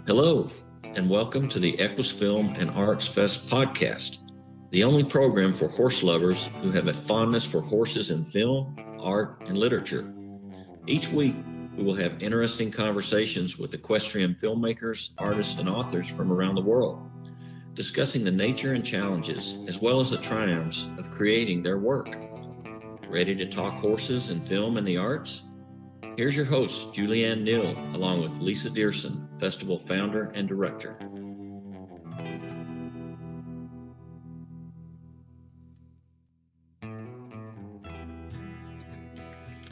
Hello, and welcome to the EQUUS Film and Arts Fest podcast, the only program for horse lovers who have a fondness for horses in film, art, and literature. Each week, we will have interesting conversations with equestrian filmmakers, artists, and authors from around the world, discussing the nature and challenges, as well as the triumphs of creating their work. Ready to talk horses and film and the arts? Here's your host, Julianne Neal, along with Lisa Dearson, festival founder and director.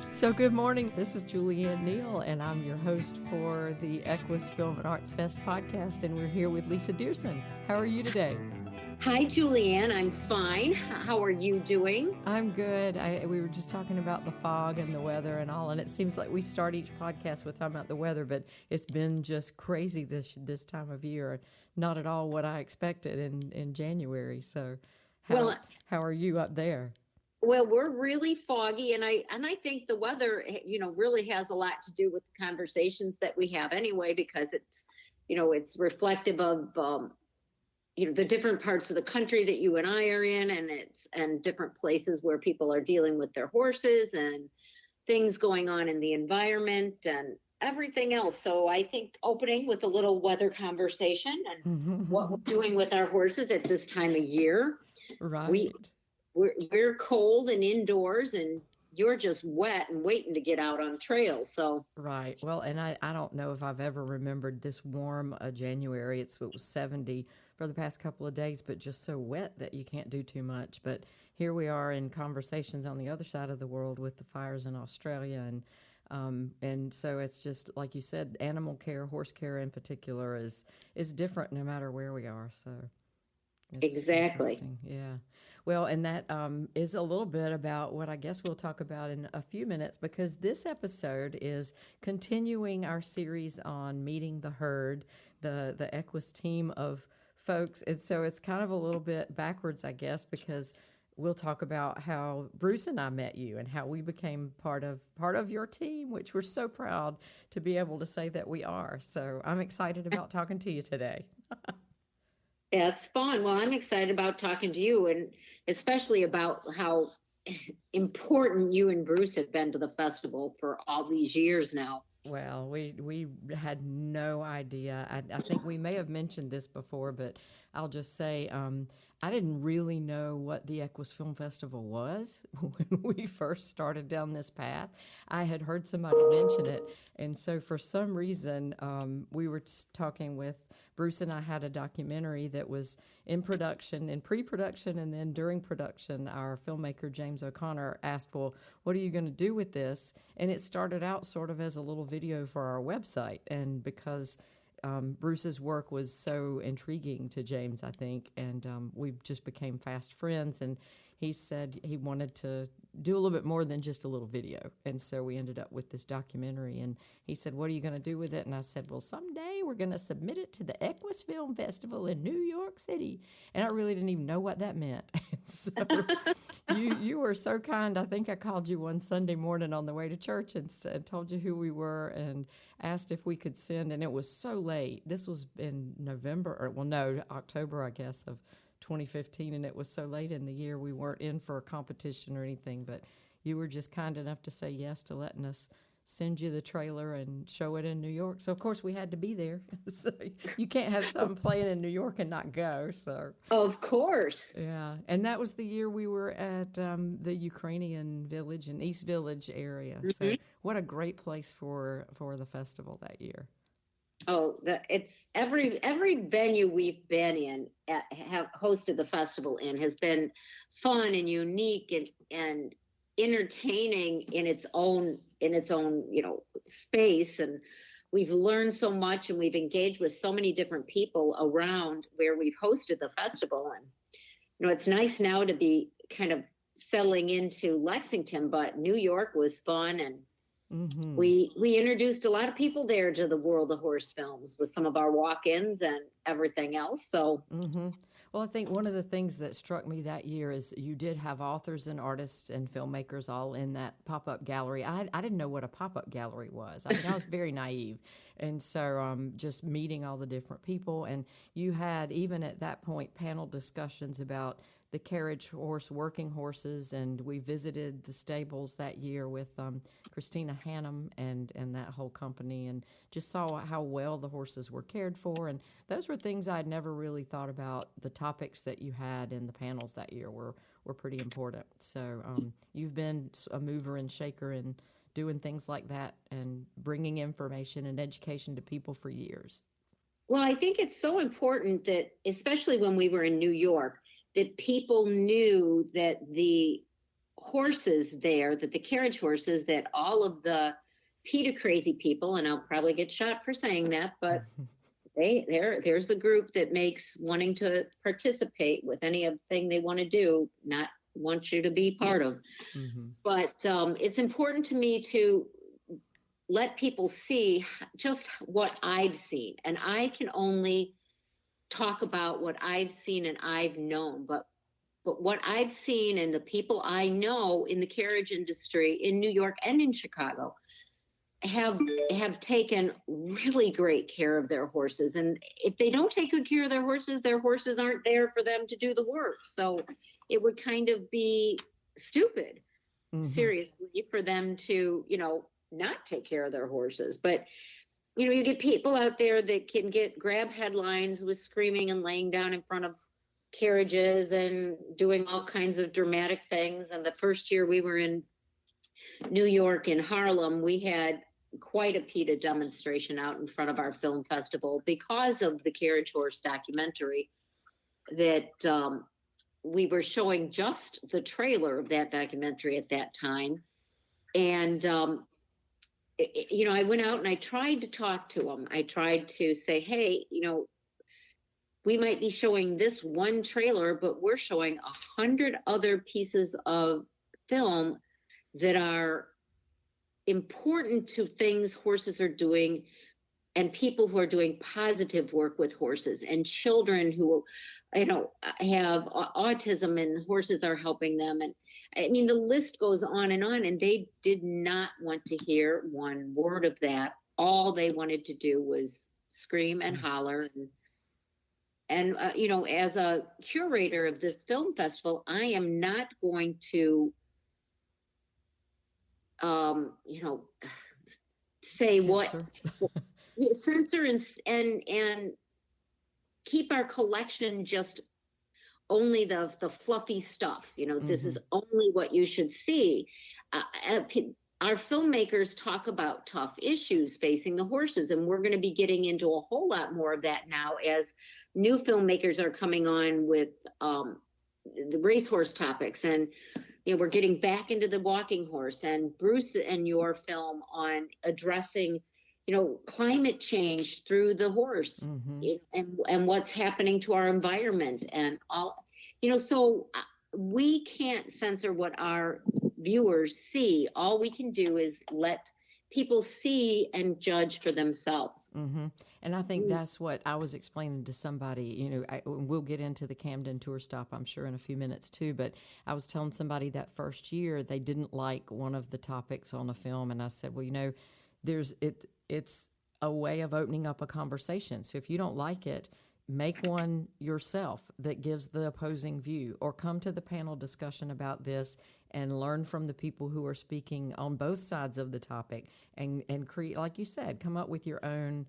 So good morning, this is Julianne Neal, and I'm your host for the EQUUS Film and Arts Fest podcast, and we're here with Lisa Dearson. How are you today? Hi, Julianne. I'm fine. How are you doing? I'm good. We were just talking about the fog and the weather and all, and it seems like we start each podcast with talking about the weather, but it's been just crazy this time of year. Not at all what I expected in January. So how are you up there? Well, we're really foggy, and I think the weather, really has a lot to do with the conversations that we have anyway, because it's reflective of the different parts of the country that you and I are in, and different places where people are dealing with their horses and things going on in the environment and everything else. So I think opening with a little weather conversation and what we're doing with our horses at this time of year. Right. We're cold and indoors, and you're just wet and waiting to get out on trails. So right. Well, and I don't know if I've ever remembered this warm January. It was 70 for the past couple of days, but just so wet that you can't do too much. But here we are in conversations on the other side of the world with the fires in Australia, and so it's just like you said, animal care, horse care in particular is different no matter where we are. So exactly. Yeah. Well, and that is a little bit about what I guess we'll talk about in a few minutes, because this episode is continuing our series on meeting the herd, the EQUUS team of folks. And so it's kind of a little bit backwards, I guess, because we'll talk about how Bruce and I met you and how we became part of your team, which we're so proud to be able to say that we are. So I'm excited about talking to you today. Yeah, it's fun. Well, I'm excited about talking to you, and especially about how important you and Bruce have been to the festival for all these years now. Well, we had no idea. I think we may have mentioned this before, but I'll just say I didn't really know what the EQUUS Film Festival was when we first started down this path. I had heard somebody mention it, and so for some reason we were talking with Bruce, and I had a documentary that was in production, in pre-production, and then during production, our filmmaker, James O'Connor, asked, well, what are you going to do with this? And it started out sort of as a little video for our website. And because Bruce's work was so intriguing to James, I think, and we just became fast friends, and he said he wanted to do a little bit more than just a little video. And so we ended up with this documentary, and he said, what are you going to do with it? And I said, well, someday we're going to submit it to the EQUUS Film Festival in New York City. And I really didn't even know what that meant. So you were so kind. I think I called you one Sunday morning on the way to church and told you who we were and asked if we could send. And it was so late. This was in October, I guess, of 2015, and it was so late in the year we weren't in for a competition or anything, but you were just kind enough to say yes to letting us send you the trailer and show it in New York. So of course we had to be there. So you can't have something playing in New York and not go. So of course. Yeah. And that was the year we were at the Ukrainian village in East Village area. Mm-hmm. So what a great place for the festival that year. Oh, it's every venue we've been in have hosted the festival in has been fun and unique and entertaining in its own space, and we've learned so much, and we've engaged with so many different people around where we've hosted the festival. And it's nice now to be kind of settling into Lexington, but New York was fun, and mm-hmm. we introduced a lot of people there to the world of horse films with some of our walk-ins and everything else. So mm-hmm. Well, I think one of the things that struck me that year is you did have authors and artists and filmmakers all in that pop-up gallery. I didn't know what a pop-up gallery was. I mean, I was very naive. And so just meeting all the different people. And you had, even at that point, panel discussions about the carriage horse, working horses, and we visited the stables that year with Christina Hannum and that whole company, and just saw how well the horses were cared for. And those were things I'd never really thought about. The topics that you had in the panels that year were pretty important. So you've been a mover and shaker in doing things like that and bringing information and education to people for years. Well, I think it's so important that, especially when we were in New York, that people knew that the horses there, that the carriage horses, that all of the PETA crazy people, and I'll probably get shot for saying that, but there's a group that makes wanting to participate with anything they want to do, not want you to be part of. Mm-hmm. But it's important to me to let people see just what I've seen. And I can only talk about what I've seen and I've known, but what I've seen and the people I know in the carriage industry in New York and in Chicago have taken really great care of their horses. And if they don't take good care of their horses aren't there for them to do the work. So it would kind of be stupid, mm-hmm. seriously, for them to, not take care of their horses. But you get people out there that can grab headlines with screaming and laying down in front of carriages and doing all kinds of dramatic things. And the first year we were in New York, in Harlem, we had quite a PETA demonstration out in front of our film festival because of the carriage horse documentary that we were showing just the trailer of that documentary at that time. And I went out and I tried to talk to them. I tried to say, hey, we might be showing this one trailer, but we're showing 100 other pieces of film that are important to things horses are doing and people who are doing positive work with horses, and children who, have autism and horses are helping them. And I mean, the list goes on, and they did not want to hear one word of that. All they wanted to do was scream and holler. And as a curator of this film festival, I am not going to, say censor. What censor and keep our collection just only the fluffy stuff. Mm-hmm. This is only what you should see. Our filmmakers talk about tough issues facing the horses, and we're going to be getting into a whole lot more of that now as new filmmakers are coming on with the racehorse topics. And we're getting back into the walking horse, and Bruce and your film on addressing climate change through the horse, mm-hmm. and what's happening to our environment and all, so we can't censor what our viewers see. All we can do is let people see and judge for themselves. Mm-hmm. And I think that's what I was explaining to somebody. We'll get into the Camden Tour Stop, I'm sure, in a few minutes too, but I was telling somebody that first year they didn't like one of the topics on a film, and I said, well, it's a way of opening up a conversation. So if you don't like it, make one yourself that gives the opposing view, or come to the panel discussion about this and learn from the people who are speaking on both sides of the topic, and create, like you said, come up with your own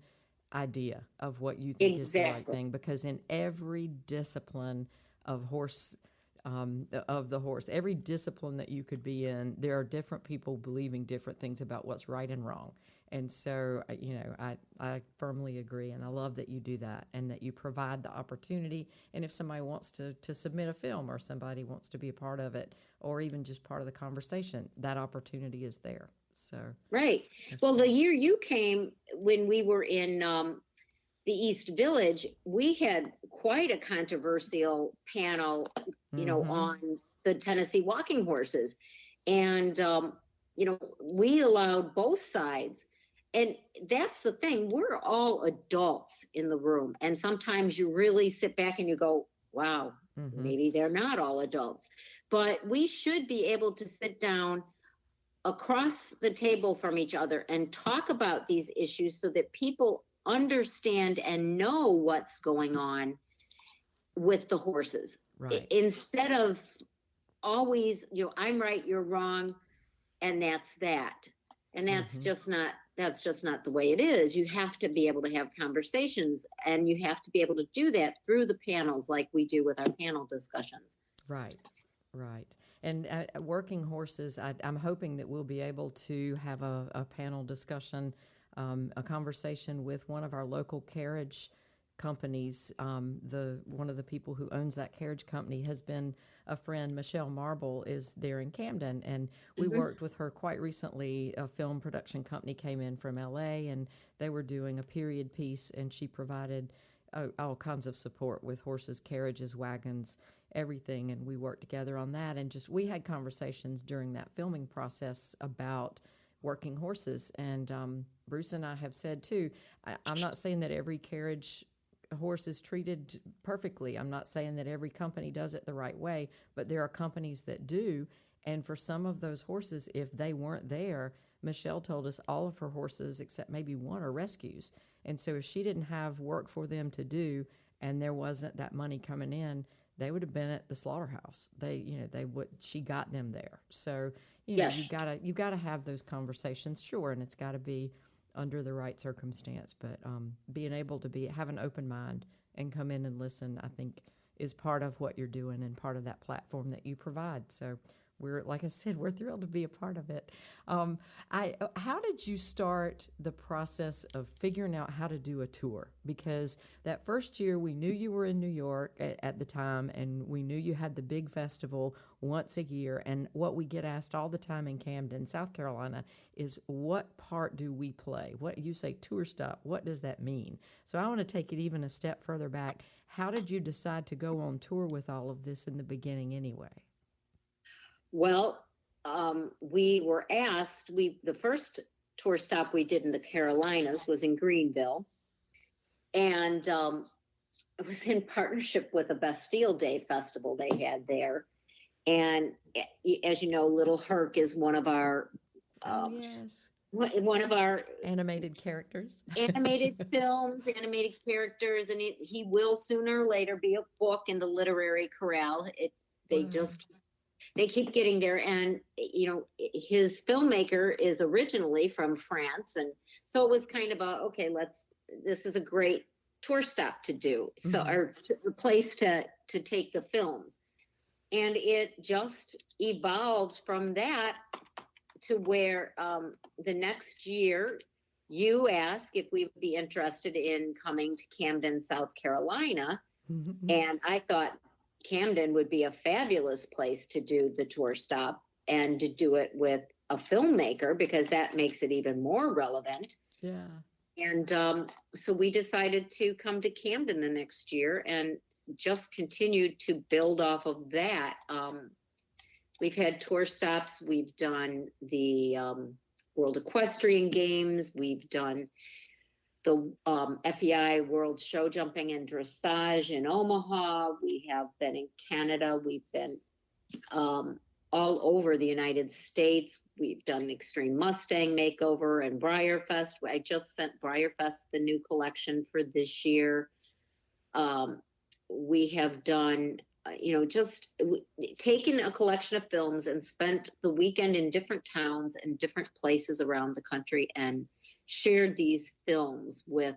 idea of what you think is the right thing. Because in every discipline of the horse, every discipline that you could be in, there are different people believing different things about what's right and wrong. And so, I firmly agree, and I love that you do that and that you provide the opportunity. And if somebody wants to submit a film, or somebody wants to be a part of it, or even just part of the conversation, that opportunity is there. So right. Well, the year you came, when we were in the East Village, we had quite a controversial panel, mm-hmm. on the Tennessee walking horses. And, we allowed both sides. And that's the thing. We're all adults in the room. And sometimes you really sit back and you go, wow, Mm-hmm. maybe they're not all adults. But we should be able to sit down across the table from each other and talk about these issues so that people understand and know what's going on with the horses. Right. Instead of always, I'm right, you're wrong, and that's that. And that's just not the way it is. You have to be able to have conversations, and you have to be able to do that through the panels like we do with our panel discussions. Right. And working horses, I'm hoping that we'll be able to have a panel discussion, a conversation with one of our local carriage companies. One of the people who owns that carriage company has been a friend. Michelle Marble is there in Camden, and we worked with her quite recently. A film production company came in from LA, and they were doing a period piece, and she provided all kinds of support with horses, carriages, wagons, everything, and we worked together on that. And we had conversations during that filming process about working horses. And Bruce and I have said too, I'm not saying that every carriage horse is treated perfectly. I'm not saying that every company does it the right way, but there are companies that do. And for some of those horses, if they weren't there, Michelle told us all of her horses, except maybe one, are rescues. And so if she didn't have work for them to do and there wasn't that money coming in, they would have been at the slaughterhouse. She got them there. So, Yes. you gotta have those conversations, sure, and it's gotta be under the right circumstance. But being able to have an open mind and come in and listen, I think, is part of what you're doing and part of that platform that you provide. So like I said, we're thrilled to be a part of it. How did you start the process of figuring out how to do a tour? Because that first year, we knew you were in New York at the time, and we knew you had the big festival once a year. And what we get asked all the time in Camden, South Carolina, is what part do we play? What you say, tour stop, what does that mean? So I want to take it even a step further back. How did you decide to go on tour with all of this in the beginning anyway? Well, we were asked, the first tour stop we did in the Carolinas was in Greenville. And it was in partnership with a Bastille Day festival they had there. And as you know, Little Herc is one of our yes. One of our animated characters, animated films, animated characters, and he will sooner or later be a book in the literary corral. They keep getting there. And, his filmmaker is originally from France. And so it was kind of this is a great tour stop to do. So, or the place to take the films. And it just evolved from that to where the next year you asked if we would be interested in coming to Camden, South Carolina. And I thought, Camden would be a fabulous place to do the tour stop and to do it with a filmmaker, because that makes it even more relevant. Yeah. And so we decided to come to Camden the next year and just continued to build off of that. We've had tour stops. We've done the World Equestrian Games. We've done the FEI World Show Jumping and Dressage in Omaha. We have been in Canada. We've been all over the United States. We've done Extreme Mustang Makeover and Briarfest. I just sent Briarfest the new collection for this year. We have done, just taken a collection of films and spent the weekend in different towns and different places around the country and shared these films with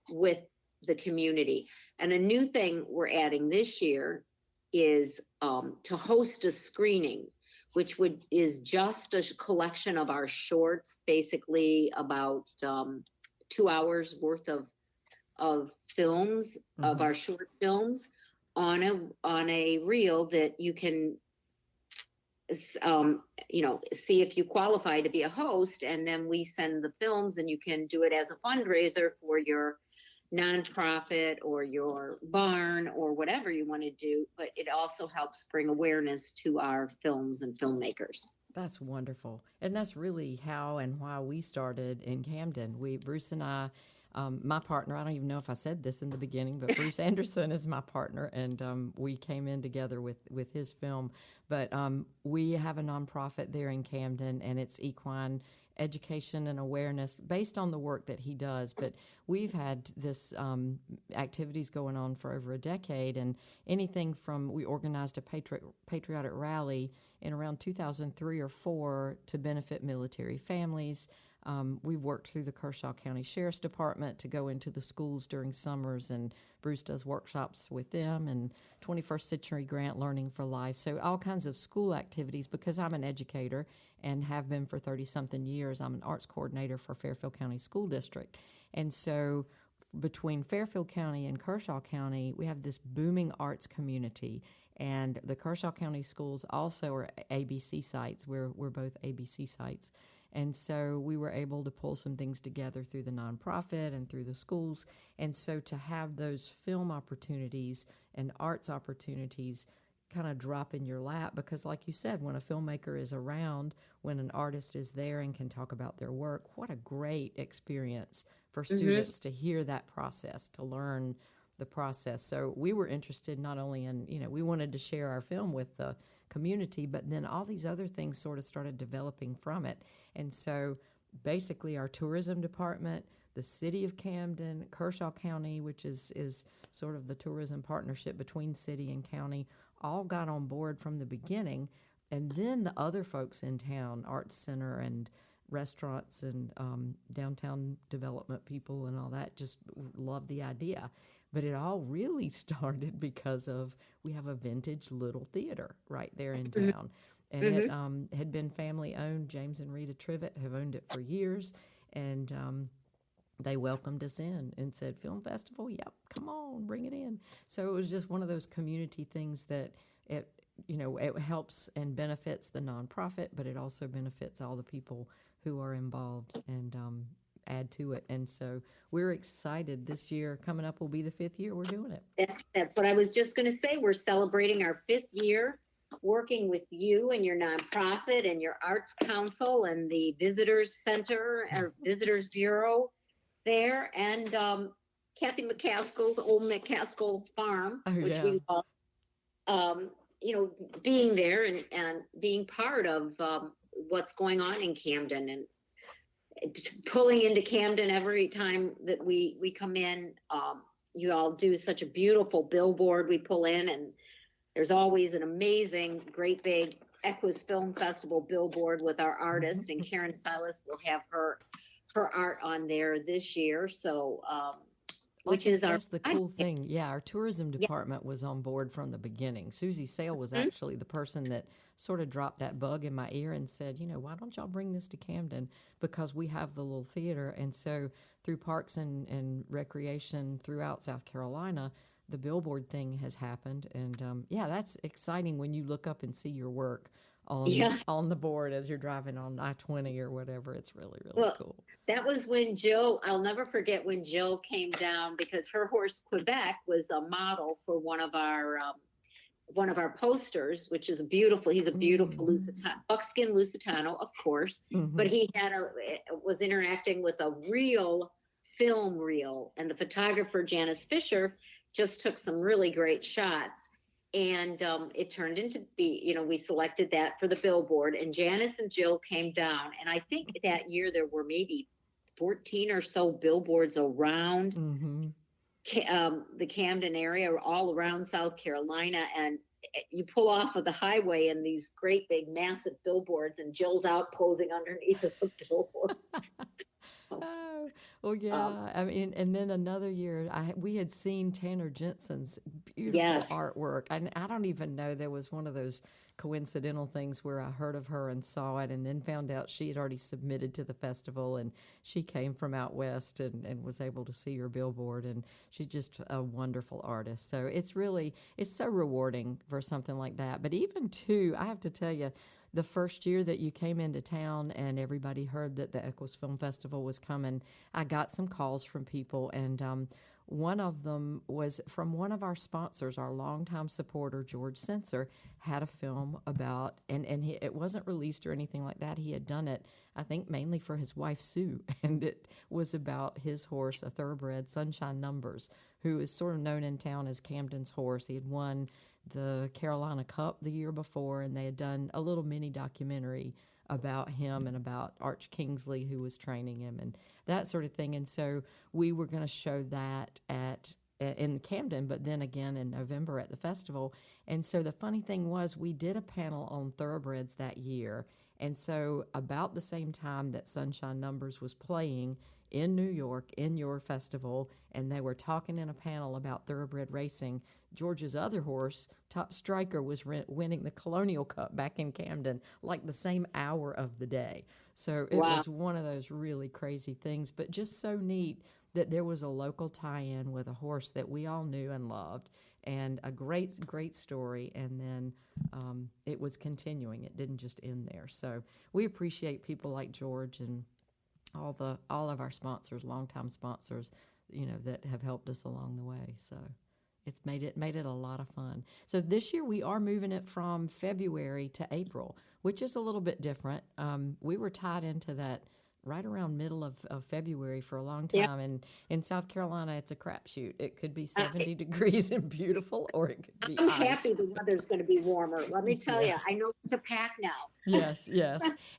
the community. And a new thing we're adding this year is to host a screening, which is just a collection of our shorts, basically about 2 hours worth of films, of our short films on a reel that you can see if you qualify to be a host, and then we send the films, and you can do it as a fundraiser for your nonprofit or your barn or whatever you want to do. But it also helps bring awareness to our films and filmmakers. That's wonderful. And that's really how and why we started in Camden. Bruce and I My partner, I don't even know if I said this in the beginning, but Bruce Anderson is my partner, and we came in together with his film. But we have a nonprofit there in Camden, and it's equine education and awareness based on the work that he does. But we've had this activities going on for over a decade, and anything from we organized a patriotic rally in around 2003 or 4 to benefit military families. We've worked through the Kershaw County Sheriff's Department to go into the schools during summers, and Bruce does workshops with them, and 21st Century Grant Learning for Life. So all kinds of school activities, because I'm an educator and have been for 30-something years. I'm an arts coordinator for Fairfield County School District. And so between Fairfield County and Kershaw County, we have this booming arts community. And the Kershaw County schools also are ABC sites. We're both ABC sites. And so we were able to pull some things together through the nonprofit and through the schools. And so to have those film opportunities and arts opportunities kind of drop in your lap, because like you said, when a filmmaker is around, when an artist is there and can talk about their work, what a great experience for students to hear that process, to learn the process. So we were interested not only in, we wanted to share our film with the community, but then all these other things sort of started developing from it. And so basically our tourism department, the city of Camden, Kershaw County, which is sort of the tourism partnership between city and county, all got on board from the beginning. And then the other folks in town, Arts Center and restaurants and downtown development people and all that, just loved the idea. But it all really started because we have a vintage little theater right there in town. And it had been family owned. James and Rita Trivett have owned it for years. And they welcomed us in and said, Film Festival? Yep, come on, bring it in. So it was just one of those community things that it helps and benefits the nonprofit, but it also benefits all the people who are involved and add to it. And so we're excited. This year coming up will be the 5th year we're doing it. That's what I was just going to say. We're celebrating our 5th year working with you and your nonprofit and your arts council and the visitors center or visitors bureau there, and Kathy McCaskill's old McCaskill farm, which we love. Being there and being part of what's going on in Camden, and pulling into Camden every time that we come in. You all do such a beautiful billboard. We pull in, and there's always an amazing, great big EQUUS Film Festival billboard with our artist, and Karen Silas will have her art on there this year. So, which is that's the cool thing. Yeah, our tourism department was on board from the beginning. Susie Sale was actually the person that sort of dropped that bug in my ear and said, why don't y'all bring this to Camden? Because we have the little theater. And so through Parks and Recreation throughout South Carolina, the billboard thing has happened. And that's exciting when you look up and see your work on the board as you're driving on I-20 or whatever. It's really, really cool. That was when I'll never forget when Jill came down, because her horse Quebec was a model for one of our posters, which is he's a beautiful buckskin Lusitano, of course, but he was interacting with a real film reel, and the photographer Janice Fisher just took some really great shots. And it turned into we selected that for the billboard, and Janice and Jill came down. And I think that year there were maybe 14 or so billboards around the Camden area, or all around South Carolina. And you pull off of the highway and these great big massive billboards, and Jill's out posing underneath of the billboard. Oh, well, yeah. And then another year, we had seen Tanner Jensen's beautiful artwork. And I don't even know, there was one of those coincidental things where I heard of her and saw it, and then found out she had already submitted to the festival, and she came from out west and was able to see her billboard. And she's just a wonderful artist. So it's so rewarding for something like that. But even too, I have to tell you, the first year that you came into town and everybody heard that the EQUUS Film Festival was coming, I got some calls from people, and one of them was from one of our sponsors, our longtime supporter, George Sensor, had a film about, and it wasn't released or anything like that. He had done it, I think, mainly for his wife, Sue, and it was about his horse, a thoroughbred, Sunshine Numbers, who is sort of known in town as Camden's horse. He had won the Carolina Cup the year before, and they had done a little mini documentary about him and about Arch Kingsley, who was training him and that sort of thing. And so we were going to show that in Camden, but then again in November at the festival. And so the funny thing was we did a panel on thoroughbreds that year. And so about the same time that Sunshine Numbers was playing in New York in your festival, and they were talking in a panel about thoroughbred racing, George's other horse, Top Striker, was winning the Colonial Cup back in Camden, like the same hour of the day. So it Wow. was one of those really crazy things, but just so neat that there was a local tie-in with a horse that we all knew and loved, and a great, great story. And then it was continuing. It didn't just end there. So we appreciate people like George and all of our sponsors, longtime sponsors, that have helped us along the way. So it's made it a lot of fun. So this year we are moving it from February to April, which is a little bit different. We were tied into that right around middle of February for a long time. Yep. And in South Carolina, it's a crapshoot. It could be 70 degrees and beautiful, or it could be I'm ice. happy the weather's going to be warmer. Let me tell Yes. you, I know what to pack now. Yes.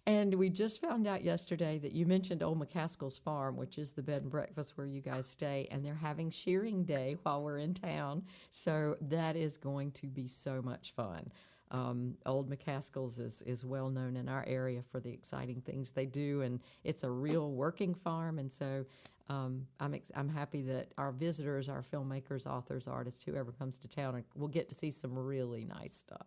And we just found out yesterday that you mentioned Old McCaskill's Farm, which is the bed and breakfast where you guys stay, and they're having shearing day while we're in town. So that is going to be so much fun. Old McCaskill's is well known in our area for the exciting things they do, and it's a real working farm. And so I'm happy that our visitors, our filmmakers, authors, artists, whoever comes to town, will get to see some really nice stuff.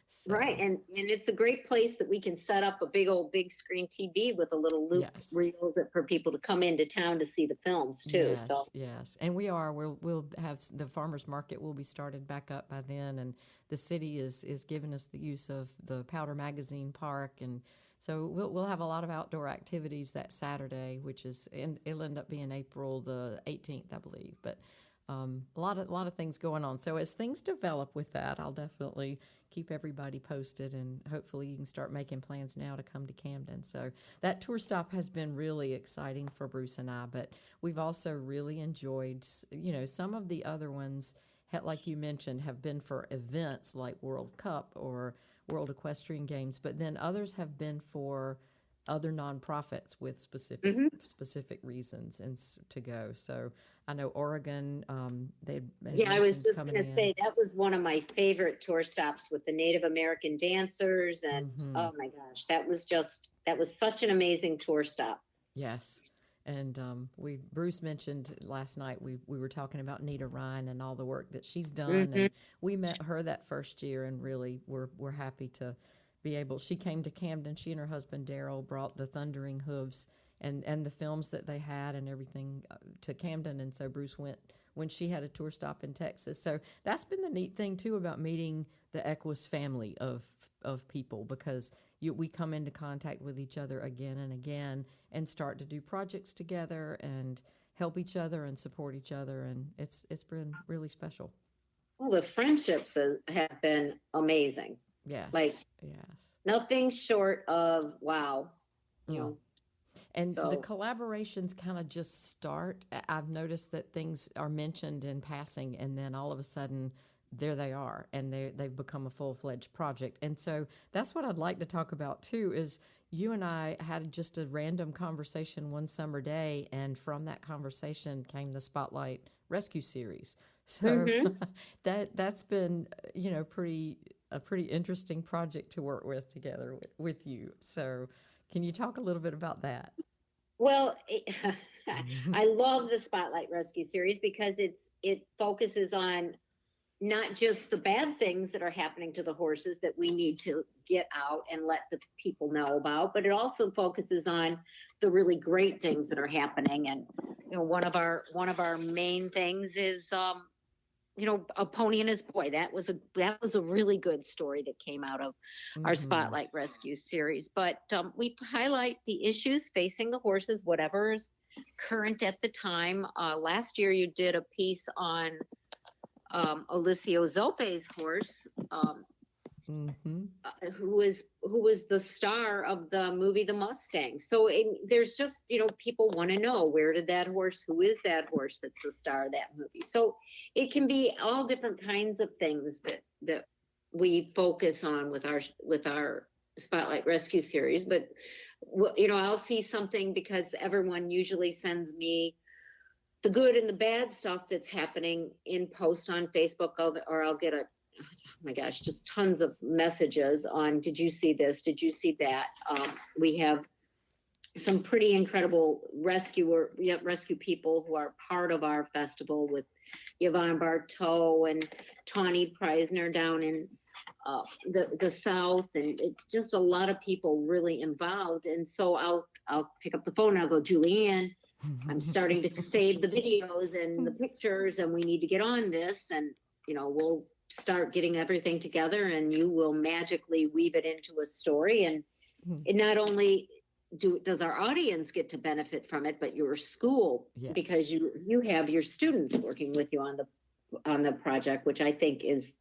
So, Right, and it's a great place that we can set up a big screen TV with a little loop Yes. reel for people to come into town to see the films too. Yes, and we'll have the farmers market will be started back up by then, and the city is giving us the use of the Powder Magazine Park, and so we'll have a lot of outdoor activities that Saturday, which it'll end up being April the 18th, I believe, but a lot of things going on. So as things develop with that, I'll definitely keep everybody posted, and hopefully you can start making plans now to come to Camden. So that tour stop has been really exciting for Bruce and I, but we've also really enjoyed, some of the other ones, like you mentioned, have been for events like World Cup or World Equestrian Games, but then others have been for other nonprofits with specific reasons and to go. So I know Oregon, I was just going to say that was one of my favorite tour stops with the Native American dancers, and oh my gosh, that was such an amazing tour stop. Yes. And Bruce mentioned last night, we were talking about Nita Ryan and all the work that she's done, and we met her that first year, and really we're happy to be able. She came to Camden. She and her husband Daryl brought the Thundering Hooves and the films that they had and everything to Camden, and so Bruce went when she had a tour stop in Texas. So that's been the neat thing too about meeting the EQUUS family of people, because we come into contact with each other again and again and start to do projects together and help each other and support each other, and it's been really special. Well, the friendships have been amazing. Yes. Yes. Nothing short of wow. And the collaborations kind of just start. I've noticed that things are mentioned in passing, and then all of a sudden, there they are, and they've become a full-fledged project. And so that's what I'd like to talk about, too, is you and I had just a random conversation one summer day, and from that conversation came the Spotlight Rescue Series. So that's been, a pretty interesting project to work with together with you. So can you talk a little bit about that? Well, I love the Spotlight Rescue Series because it focuses on not just the bad things that are happening to the horses that we need to get out and let the people know about, but it also focuses on the really great things that are happening. And one of our main things is A Pony and His Boy. That was a really good story that came out of our Spotlight Rescue Series. But we highlight the issues facing the horses, whatever is current at the time. Last year you did a piece on Alicio Zope's horse, who was the star of the movie The Mustang. So there's just, people want to know, where did that horse, who is that horse that's the star of that movie? So it can be all different kinds of things that we focus on with our Spotlight Rescue series. But I'll see something, because everyone usually sends me the good and the bad stuff that's happening in post on Facebook, or I'll get oh my gosh, just tons of messages on, did you see this? Did you see that? We have some pretty incredible rescue people who are part of our festival, with Yvonne Bartow and Tawny Preisner down in the South, and it's just a lot of people really involved. And so I'll pick up the phone and I'll go, Julianne, I'm starting to save the videos and the pictures, and we need to get on this, and we'll start getting everything together, and you will magically weave it into a story. And it not only does our audience get to benefit from it, but your school, yes, because you have your students working with you on the project, which I think is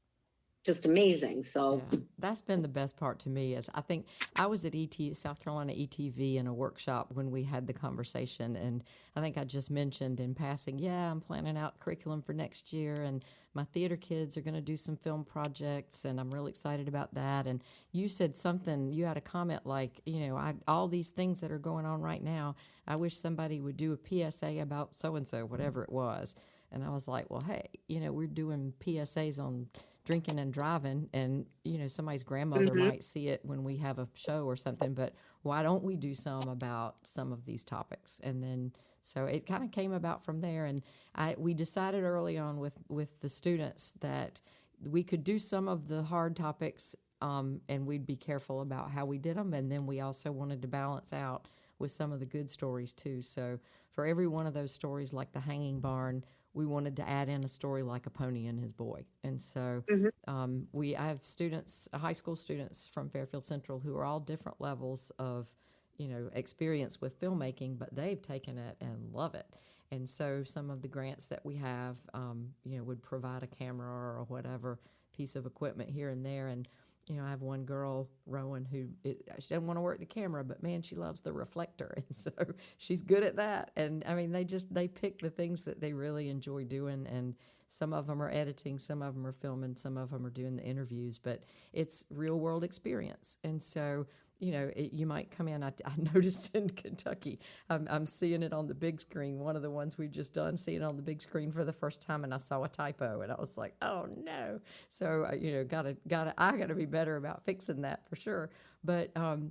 just amazing. So yeah, that's been the best part to me. Is I think I was at South Carolina ETV in a workshop when we had the conversation, and I think I just mentioned in passing, I'm planning out curriculum for next year, and my theater kids are going to do some film projects, and I'm really excited about that. And you said something, you had a comment like, all these things that are going on right now, I wish somebody would do a PSA about so-and-so, whatever it was. And I was like, well, hey, we're doing PSAs on drinking and driving, and somebody's grandmother might see it when we have a show or something, but why don't we do some about some of these topics? And then so it kind of came about from there, and we decided early on with the students that we could do some of the hard topics, and we'd be careful about how we did them, and then we also wanted to balance out with some of the good stories too. So for every one of those stories, like the hanging barn, we wanted to add in a story like a pony and his boy. And so I have students, high school students from Fairfield Central, who are all different levels of, experience with filmmaking, but they've taken it and love it. And so some of the grants that we have, would provide a camera or whatever piece of equipment here and there. And, I have one girl, Rowan, who she doesn't want to work the camera, but man, she loves the reflector. And so she's good at that. And I mean, they pick the things that they really enjoy doing. And some of them are editing, some of them are filming, some of them are doing the interviews, but it's real world experience. And so, you might come in. I noticed in Kentucky, I'm seeing it on the big screen. One of the ones we've just done, seeing it on the big screen for the first time, and I saw a typo, and I was like, oh no. So, I gotta be better about fixing that for sure. But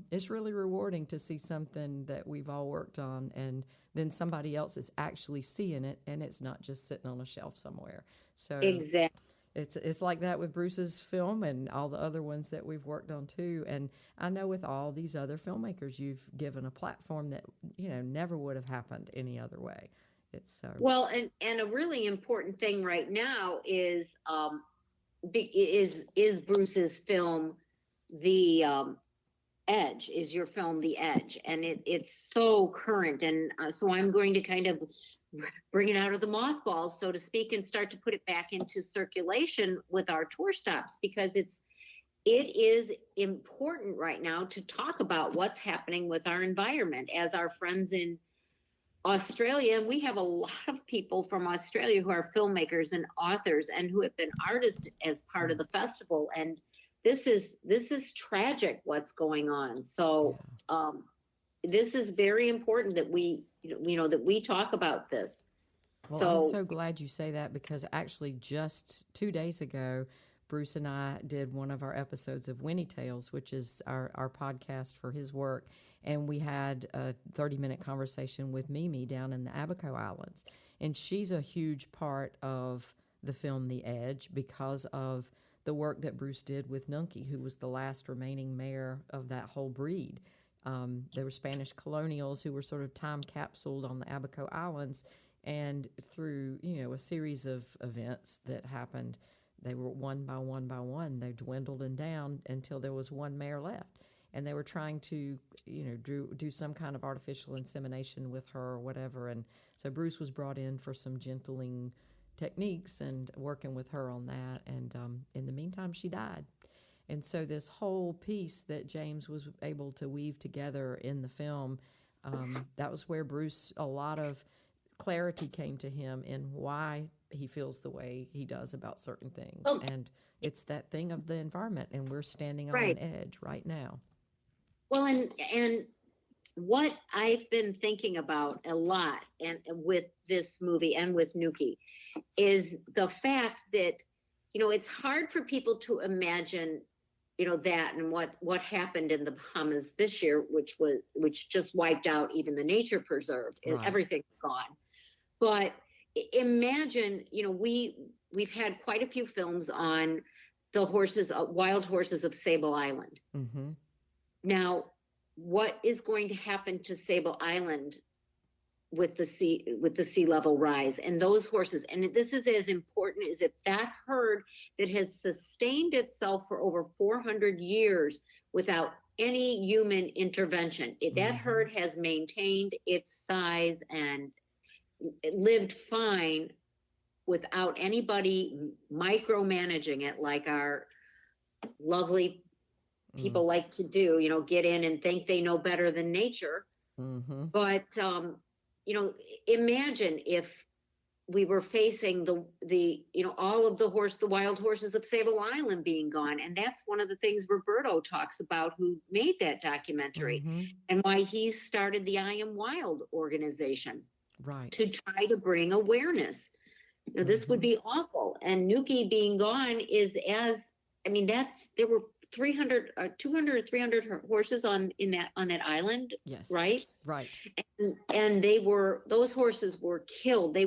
it's really rewarding to see something that we've all worked on, and then somebody else is actually seeing it, and it's not just sitting on a shelf somewhere. So exactly. It's like that with Bruce's film and all the other ones that we've worked on too. And I know with all these other filmmakers, you've given a platform that, never would have happened any other way. It's so well, and a really important thing right now is Bruce's film, The Edge, is your film, The Edge, and it's so current, and so I'm going to kind of bring it out of the mothballs, so to speak, and start to put it back into circulation with our tour stops, because it is important right now to talk about what's happening with our environment. As our friends in Australia, and we have a lot of people from Australia who are filmmakers and authors and who have been artists as part of the festival, and this is tragic what's going on. So this is very important that we that we talk about this. Well, I'm so glad you say that, because actually just 2 days ago, Bruce and I did one of our episodes of Winnie Tales, which is our podcast for his work, and we had a 30-minute conversation with Mimi down in the Abaco Islands, and she's a huge part of the film The Edge because of the work that Bruce did with Nunkie, who was the last remaining mare of that whole breed. There were Spanish colonials who were sort of time capsuled on the Abaco Islands, and through, a series of events that happened, they were one by one, they dwindled and down until there was one mare left. and they were trying to, do some kind of artificial insemination with her or whatever. And so Bruce was brought in for some gentling techniques and working with her on that. And in the meantime, she died. And so this whole piece that James was able to weave together in the film, that was where Bruce, a lot of clarity came to him in why he feels the way he does about certain things. Oh. And it's that thing of the environment, and we're standing on Right. an edge right now. Well, and what I've been thinking about a lot, and with this movie and with Nuki, is the fact that, it's hard for people to imagine, that and what happened in the Bahamas this year, which just wiped out even the nature preserve. Right. Everything's gone. But imagine, we've had quite a few films on the wild horses of Sable Island. Mm-hmm. Now, what is going to happen to Sable Island with the sea level rise and those horses? And this is as important as if that herd that has sustained itself for over 400 years without any human intervention. That herd has maintained its size and lived fine without anybody micromanaging it like our lovely people like to do, get in and think they know better than nature. Mm-hmm. But, imagine if we were facing all of the wild horses of Sable Island being gone. And that's one of the things Roberto talks about, who made that documentary, and why he started the I Am Wild organization. Right. To try to bring awareness. This would be awful. And Nuki being gone there were 200 or 300 horses on that island. Yes. Right. Right. And those horses were killed. They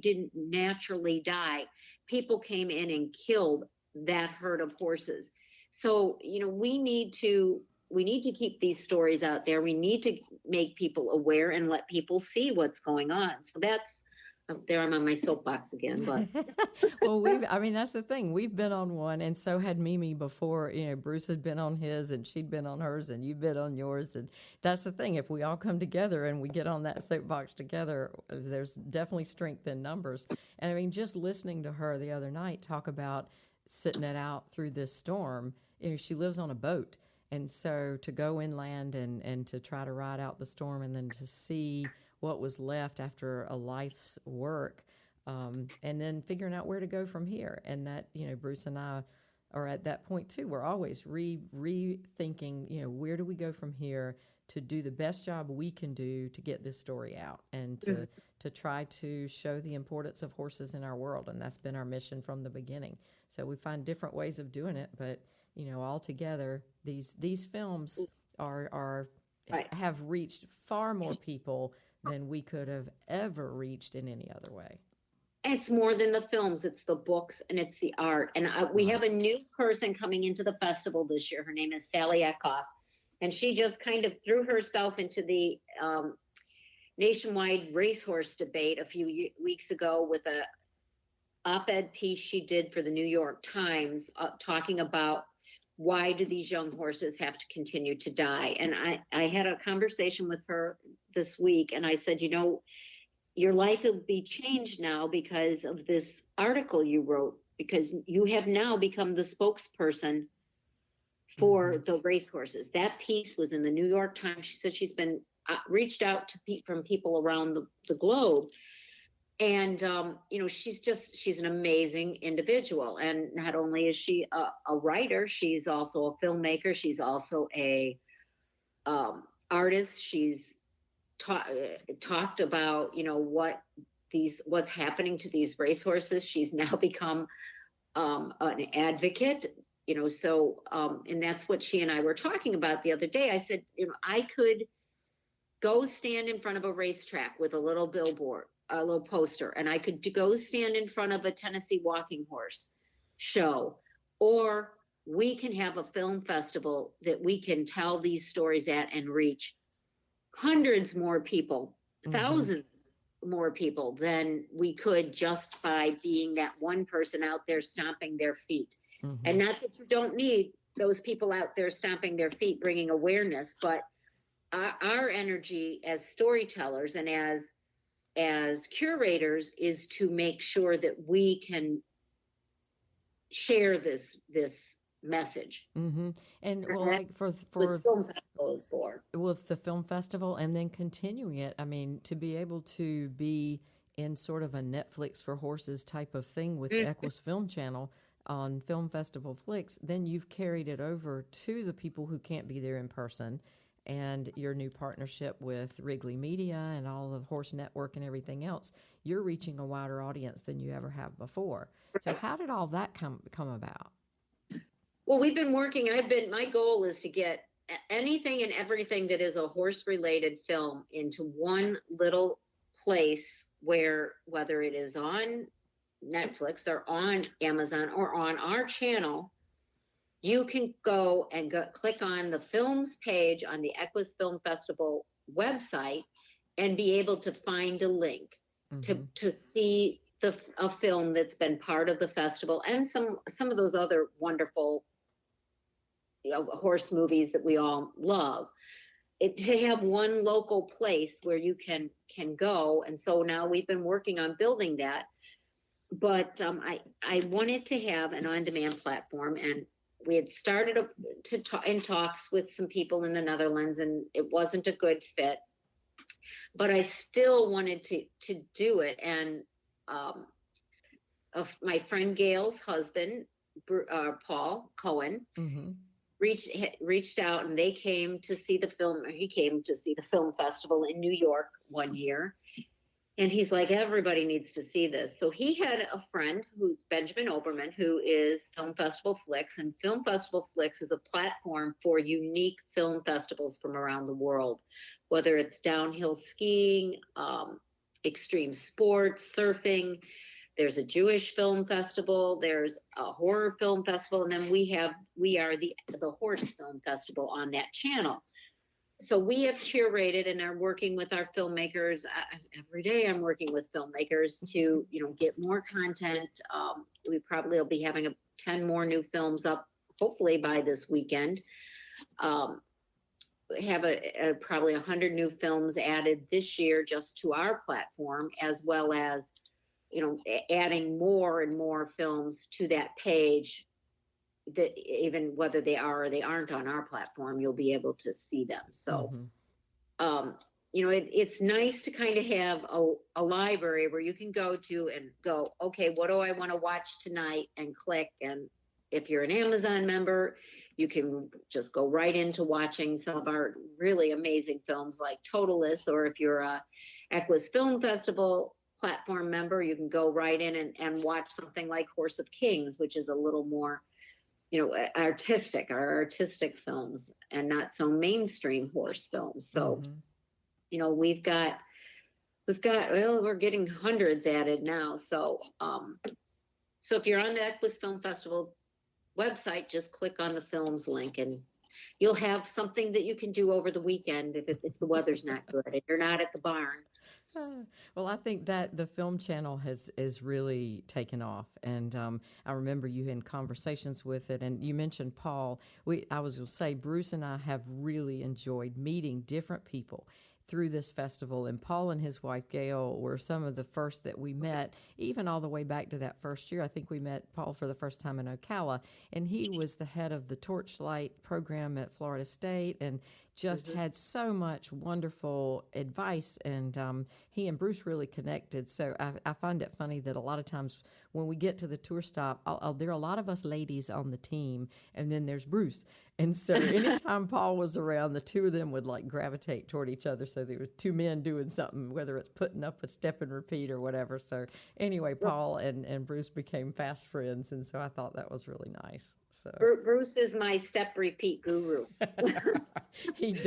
didn't naturally die. People came in and killed that herd of horses. So, we need to keep these stories out there. We need to make people aware and let people see what's going on. So there I'm on my soapbox again, but. Well, that's the thing. We've been on one, and so had Mimi before. Bruce had been on his, and she'd been on hers, and you've been on yours. And that's the thing. If we all come together and we get on that soapbox together, there's definitely strength in numbers. And just listening to her the other night talk about sitting it out through this storm, she lives on a boat. And so to go inland and to try to ride out the storm, and then to see what was left after a life's work, and then figuring out where to go from here. And that, Bruce and I are at that point too. We're always rethinking, where do we go from here to do the best job we can do to get this story out, and to try to show the importance of horses in our world. And that's been our mission from the beginning. So we find different ways of doing it, but all together, these films have reached far more people than we could have ever reached in any other way. It's more than the films. It's the books and it's the art. And we have a new person coming into the festival this year. Her name is Sally Eckhoff. And she just kind of threw herself into the nationwide racehorse debate a few weeks ago with a op-ed piece she did for the New York Times, talking about why do these young horses have to continue to die? And I had a conversation with her this week, and I said, your life will be changed now because of this article you wrote, because you have now become the spokesperson for the racehorses. That piece was in the New York Times. She said she's been reached out to from people around the globe. And, she's an amazing individual. And not only is she a writer, she's also a filmmaker. She's also a artist. She's talked about, what's happening to these racehorses. She's now become an advocate, and that's what she and I were talking about the other day. I said, I could go stand in front of a racetrack with a little billboard, a little poster, and I could go stand in front of a Tennessee walking horse show, or we can have a film festival that we can tell these stories at and reach hundreds more people, thousands more people than we could just by being that one person out there stomping their feet. And not that you don't need those people out there stomping their feet, bringing awareness. But our energy as storytellers and as curators is to make sure that we can share this message. Mm-hmm. And well, like for the film festival is for with the film festival, and then continuing it. I mean, to be able to be in sort of a Netflix for horses type of thing with the EQUUS Film Channel on Film Festival Flicks, then you've carried it over to the people who can't be there in person, and your new partnership with Wrigley Media and all of Horse Network and everything else. You're reaching a wider audience than you ever have before. So how did all that come about? Well, we've been working. My goal is to get anything and everything that is a horse related film into one little place where, whether it is on Netflix or on Amazon or on our channel, you can go and click on the films page on the EQUUS Film Festival website and be able to find a link to see a film that's been part of the festival and some of those other wonderful horse movies that we all love. To have one local place where you can go, and so now we've been working on building that. But I wanted to have an on-demand platform, and we had started in talks with some people in the Netherlands, and it wasn't a good fit. But I still wanted to do it, and my friend Gail's husband, Paul Cohen, reached out, and they came to see the film. He came to see the film festival in New York one year, and he's like, everybody needs to see this. So he had a friend who's Benjamin Oberman, who is Film Festival Flicks, and Film Festival Flicks is a platform for unique film festivals from around the world, whether it's downhill skiing, extreme sports, surfing. There's a Jewish film festival, there's a horror film festival, and then we are the horse film festival on that channel. So we have curated and are working with our filmmakers. Every day I'm working with filmmakers to, get more content. We probably will be having 10 more new films up, hopefully by this weekend. Have probably 100 new films added this year just to our platform, as well as adding more and more films to that page that even whether they are or they aren't on our platform, you'll be able to see them. So, it's nice to kind of have a library where you can go to and go, okay, what do I want to watch tonight, and click. And if you're an Amazon member, you can just go right into watching some of our really amazing films like Totalist, or if you're a EQUUS Film Festival platform member, you can go right in and watch something like Horse of Kings, which is a little more, artistic films and not so mainstream horse films. So, we're getting hundreds added now. So, so if you're on the EQUUS Film Festival website, just click on the films link, and you'll have something that you can do over the weekend if the weather's not good and you're not at the barn. Well, I think that the film channel is really taken off, and I remember you in conversations with it, and you mentioned Paul. I was going to say, Bruce and I have really enjoyed meeting different people through this festival, and Paul and his wife Gail were some of the first that we met, even all the way back to that first year. I think we met Paul for the first time in Ocala, and he was the head of the Torchlight program at Florida State, and just had so much wonderful advice, and he and Bruce really connected. So I find it funny that a lot of times when we get to the tour stop, there are a lot of us ladies on the team, and then there's Bruce. And so anytime Paul was around, the two of them would like gravitate toward each other. So there were two men doing something, whether it's putting up a step and repeat or whatever. So anyway, Paul and Bruce became fast friends. And so I thought that was really nice. So Bruce is my step repeat guru. He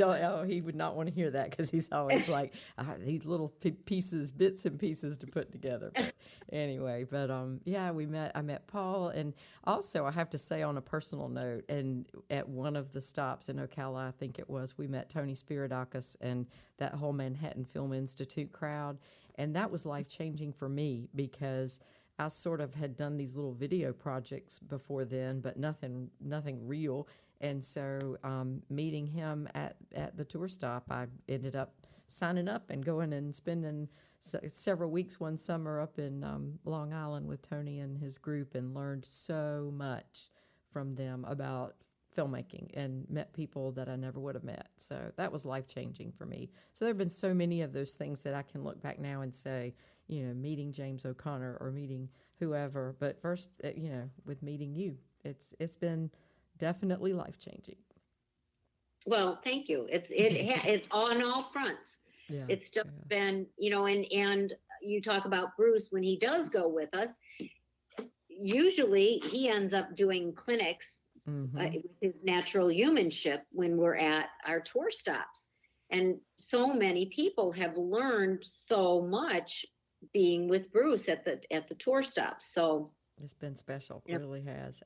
would not want to hear that, because he's always like these little bits and pieces to put together. But anyway, yeah, I met Paul, and also I have to say, on a personal note, and at one of the stops in Ocala, I think it was, we met Tony Spiridakis and that whole Manhattan Film Institute crowd, and that was life-changing for me, because I sort of had done these little video projects before then, but nothing real. And so meeting him at the tour stop, I ended up signing up and going and spending several weeks one summer up in Long Island with Tony and his group, and learned so much from them about filmmaking and met people that I never would have met. So that was life-changing for me. So there have been so many of those things that I can look back now and say, meeting James O'Connor or meeting whoever, but first, with meeting you, it's been definitely life-changing. Well, thank you. It's on all fronts. Yeah, it's just been, and you talk about Bruce, when he does go with us, usually he ends up doing clinics with his natural humanship when we're at our tour stops. And so many people have learned so much being with Bruce at the tour stops. So it's been special. It really has.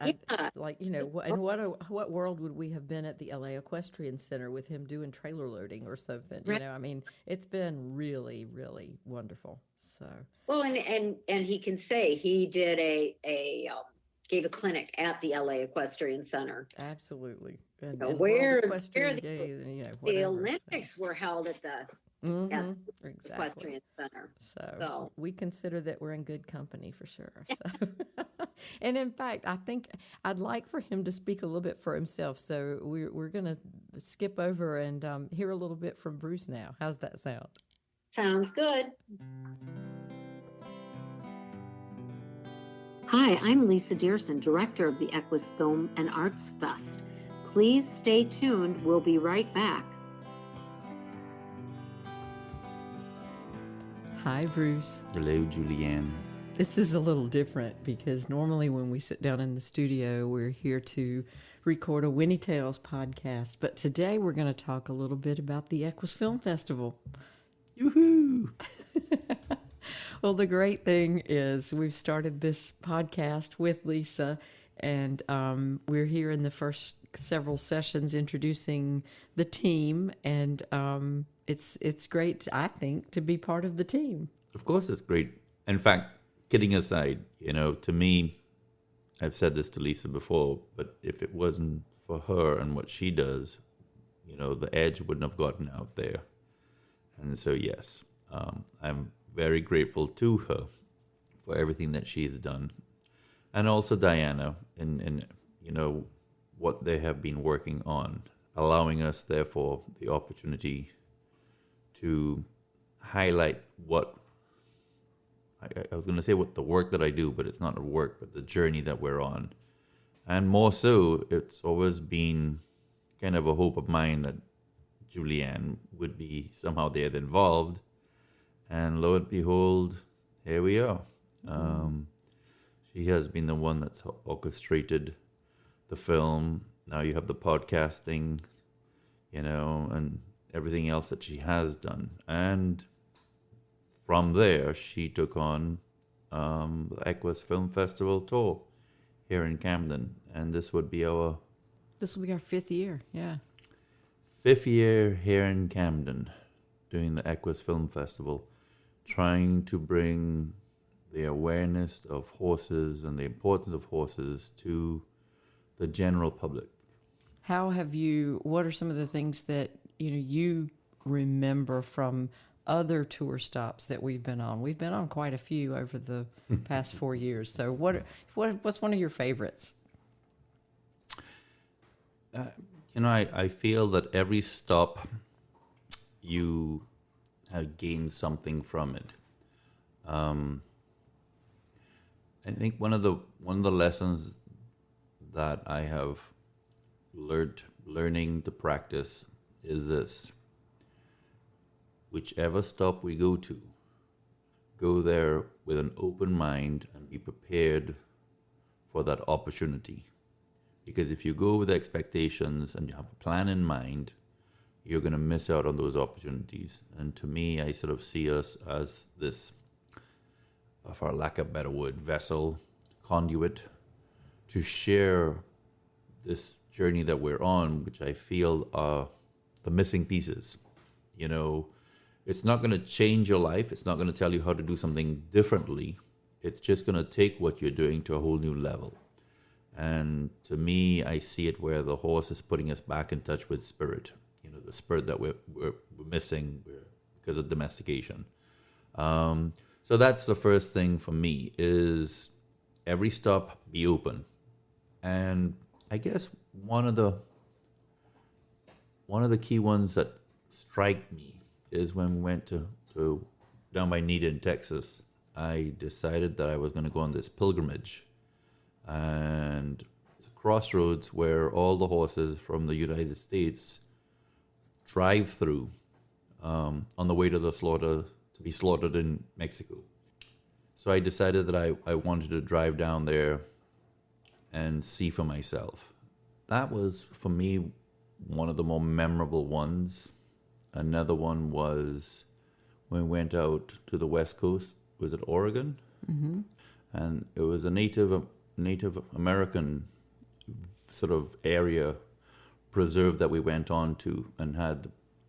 What world would we have been at the LA Equestrian Center with him doing trailer loading or something? Right. It's been really, really wonderful. So well, and he can say he did gave a clinic at the LA Equestrian Center. Absolutely. And where the Olympics were held at the Equestrian Center. So we consider that we're in good company for sure. So. And in fact, I think I'd like for him to speak a little bit for himself. So we're going to skip over and hear a little bit from Bruce now. How's that sound? Sounds good. Hi, I'm Lisa Dearson, director of the EQUUS Film and Arts Fest. Please stay tuned. We'll be right back. Hi, Bruce. Hello, Julianne. This is a little different because normally when we sit down in the studio, we're here to record a Winnie Tales podcast. But today we're going to talk a little bit about the EQUUS Film Festival. Yoo-hoo! Well, the great thing is we've started this podcast with Lisa, and we're here in the first several sessions introducing the team, and it's great, I think, to be part of the team. Of course it's great. In fact, kidding aside, to me, I've said this to Lisa before, but if it wasn't for her and what she does, the edge wouldn't have gotten out there. And so, yes, I'm very grateful to her for everything that she's done. And also Diana and what they have been working on, allowing us, therefore, the opportunity to highlight what, I was going to say what the work that I do, but it's not a work, but the journey that we're on. And more so, it's always been kind of a hope of mine that Julianne would be somehow there involved. And lo and behold, here we are. She has been the one that's orchestrated the film. Now you have the podcasting, and everything else that she has done. And from there, she took on the EQUUS Film Festival tour here in Camden. And this will be our 5th year, yeah. 5th year here in Camden, doing the EQUUS Film Festival, trying to bring the awareness of horses and the importance of horses to the general public. What are some of the things that you remember from other tour stops that we've been on? We've been on quite a few over the past 4 years. So what's one of your favorites? I feel that every stop you have gained something from it. I think one of the lessons that I have learning to practice is this: whichever stop we go to, go there with an open mind and be prepared for that opportunity. Because if you go with expectations and you have a plan in mind, you're going to miss out on those opportunities. And to me, I sort of see us as this, for lack of a better word, vessel, conduit, to share this journey that we're on, which I feel are the missing pieces. It's not going to change your life. It's not going to tell you how to do something differently. It's just going to take what you're doing to a whole new level. And to me, I see it where the horse is putting us back in touch with spirit. You know, the spirit that we're missing because of domestication. So that's the first thing for me is every stop be open. And I guess one of the key ones that strike me is when we went to down by Nita in Texas. I decided that I was going to go on this pilgrimage. And it's a crossroads where all the horses from the United States drive through on the way to the slaughter, to be slaughtered in Mexico. So I decided that I wanted to drive down there and see for myself. That was, for me, one of the more memorable ones. Another one was when we went out to the West Coast. Was it Oregon? Mm-hmm. And it was a Native American sort of area preserve that we went on to and had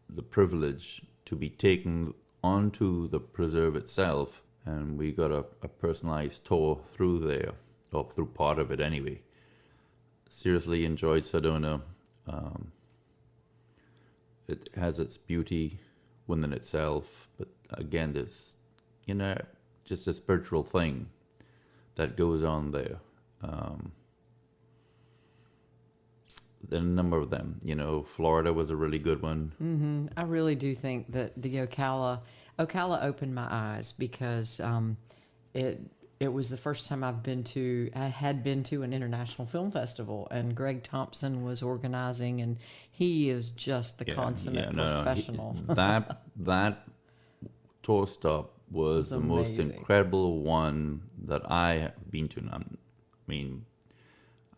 the privilege to be taken onto the preserve itself. And we got a personalized tour through there, or through part of it anyway. Seriously enjoyed Sedona. It has its beauty within itself, but again, there's, just a spiritual thing that goes on there. There are a number of them. Florida was a really good one. Mm-hmm. I really do think that the Ocala opened my eyes because it was the first time I had been to an international film festival, and Greg Thompson was organizing, and he is just the consummate professional. That tour stop was the most incredible one that I have been to.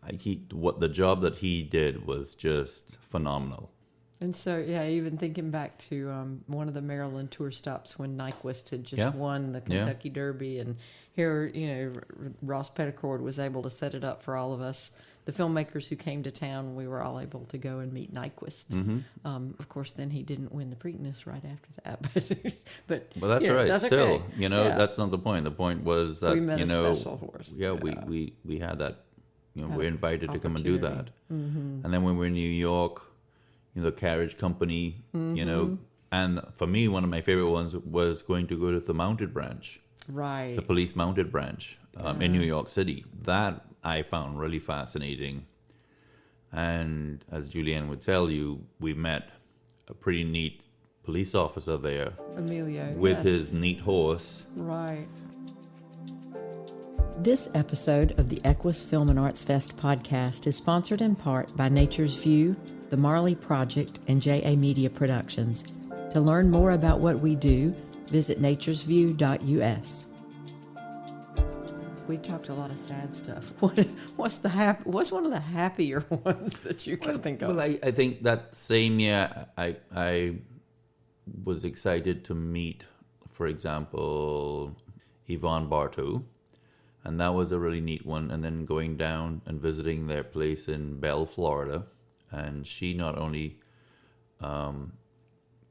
The job that he did was just phenomenal. And so, even thinking back to one of the Maryland tour stops when Nyquist had just won the Kentucky Derby, and here, Ross Petticord was able to set it up for all of us, the filmmakers who came to town. We were all able to go and meet Nyquist. Mm-hmm. Of course, then he didn't win the Preakness right after that, but well, that's all right. That's still, okay. That's not the point. The point was that we met a special horse. Yeah, we had that. We're invited to come and do that. Mm-hmm. And then when we're in New York, the carriage company, mm-hmm. And for me, one of my favorite ones was going to go to the mounted branch. Right. The police mounted branch in New York City. That I found really fascinating. And as Julianne would tell you, we met a pretty neat police officer there. Emilio. With his neat horse. Right. This episode of the EQUUS Film and Arts Fest podcast is sponsored in part by Nature's View, the Marley Project, and JA Media Productions. To learn more about what we do, visit naturesview.us. We talked a lot of sad stuff. What's one of the happier ones that you can think of? Well, I think that same year I was excited to meet, for example, Yvonne Bartow. And that was a really neat one. And then going down and visiting their place in Bell, Florida. And she not only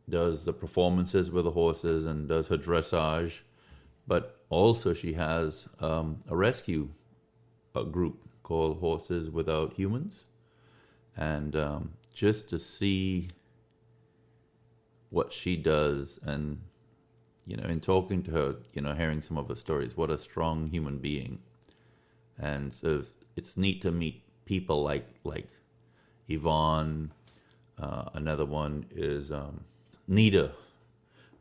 does the performances with the horses and does her dressage, but also she has a rescue group called Horses Without Humans. And just to see what she does and in talking to her, hearing some of her stories, what a strong human being. And so it's neat to meet people like Yvonne. Another one is Nita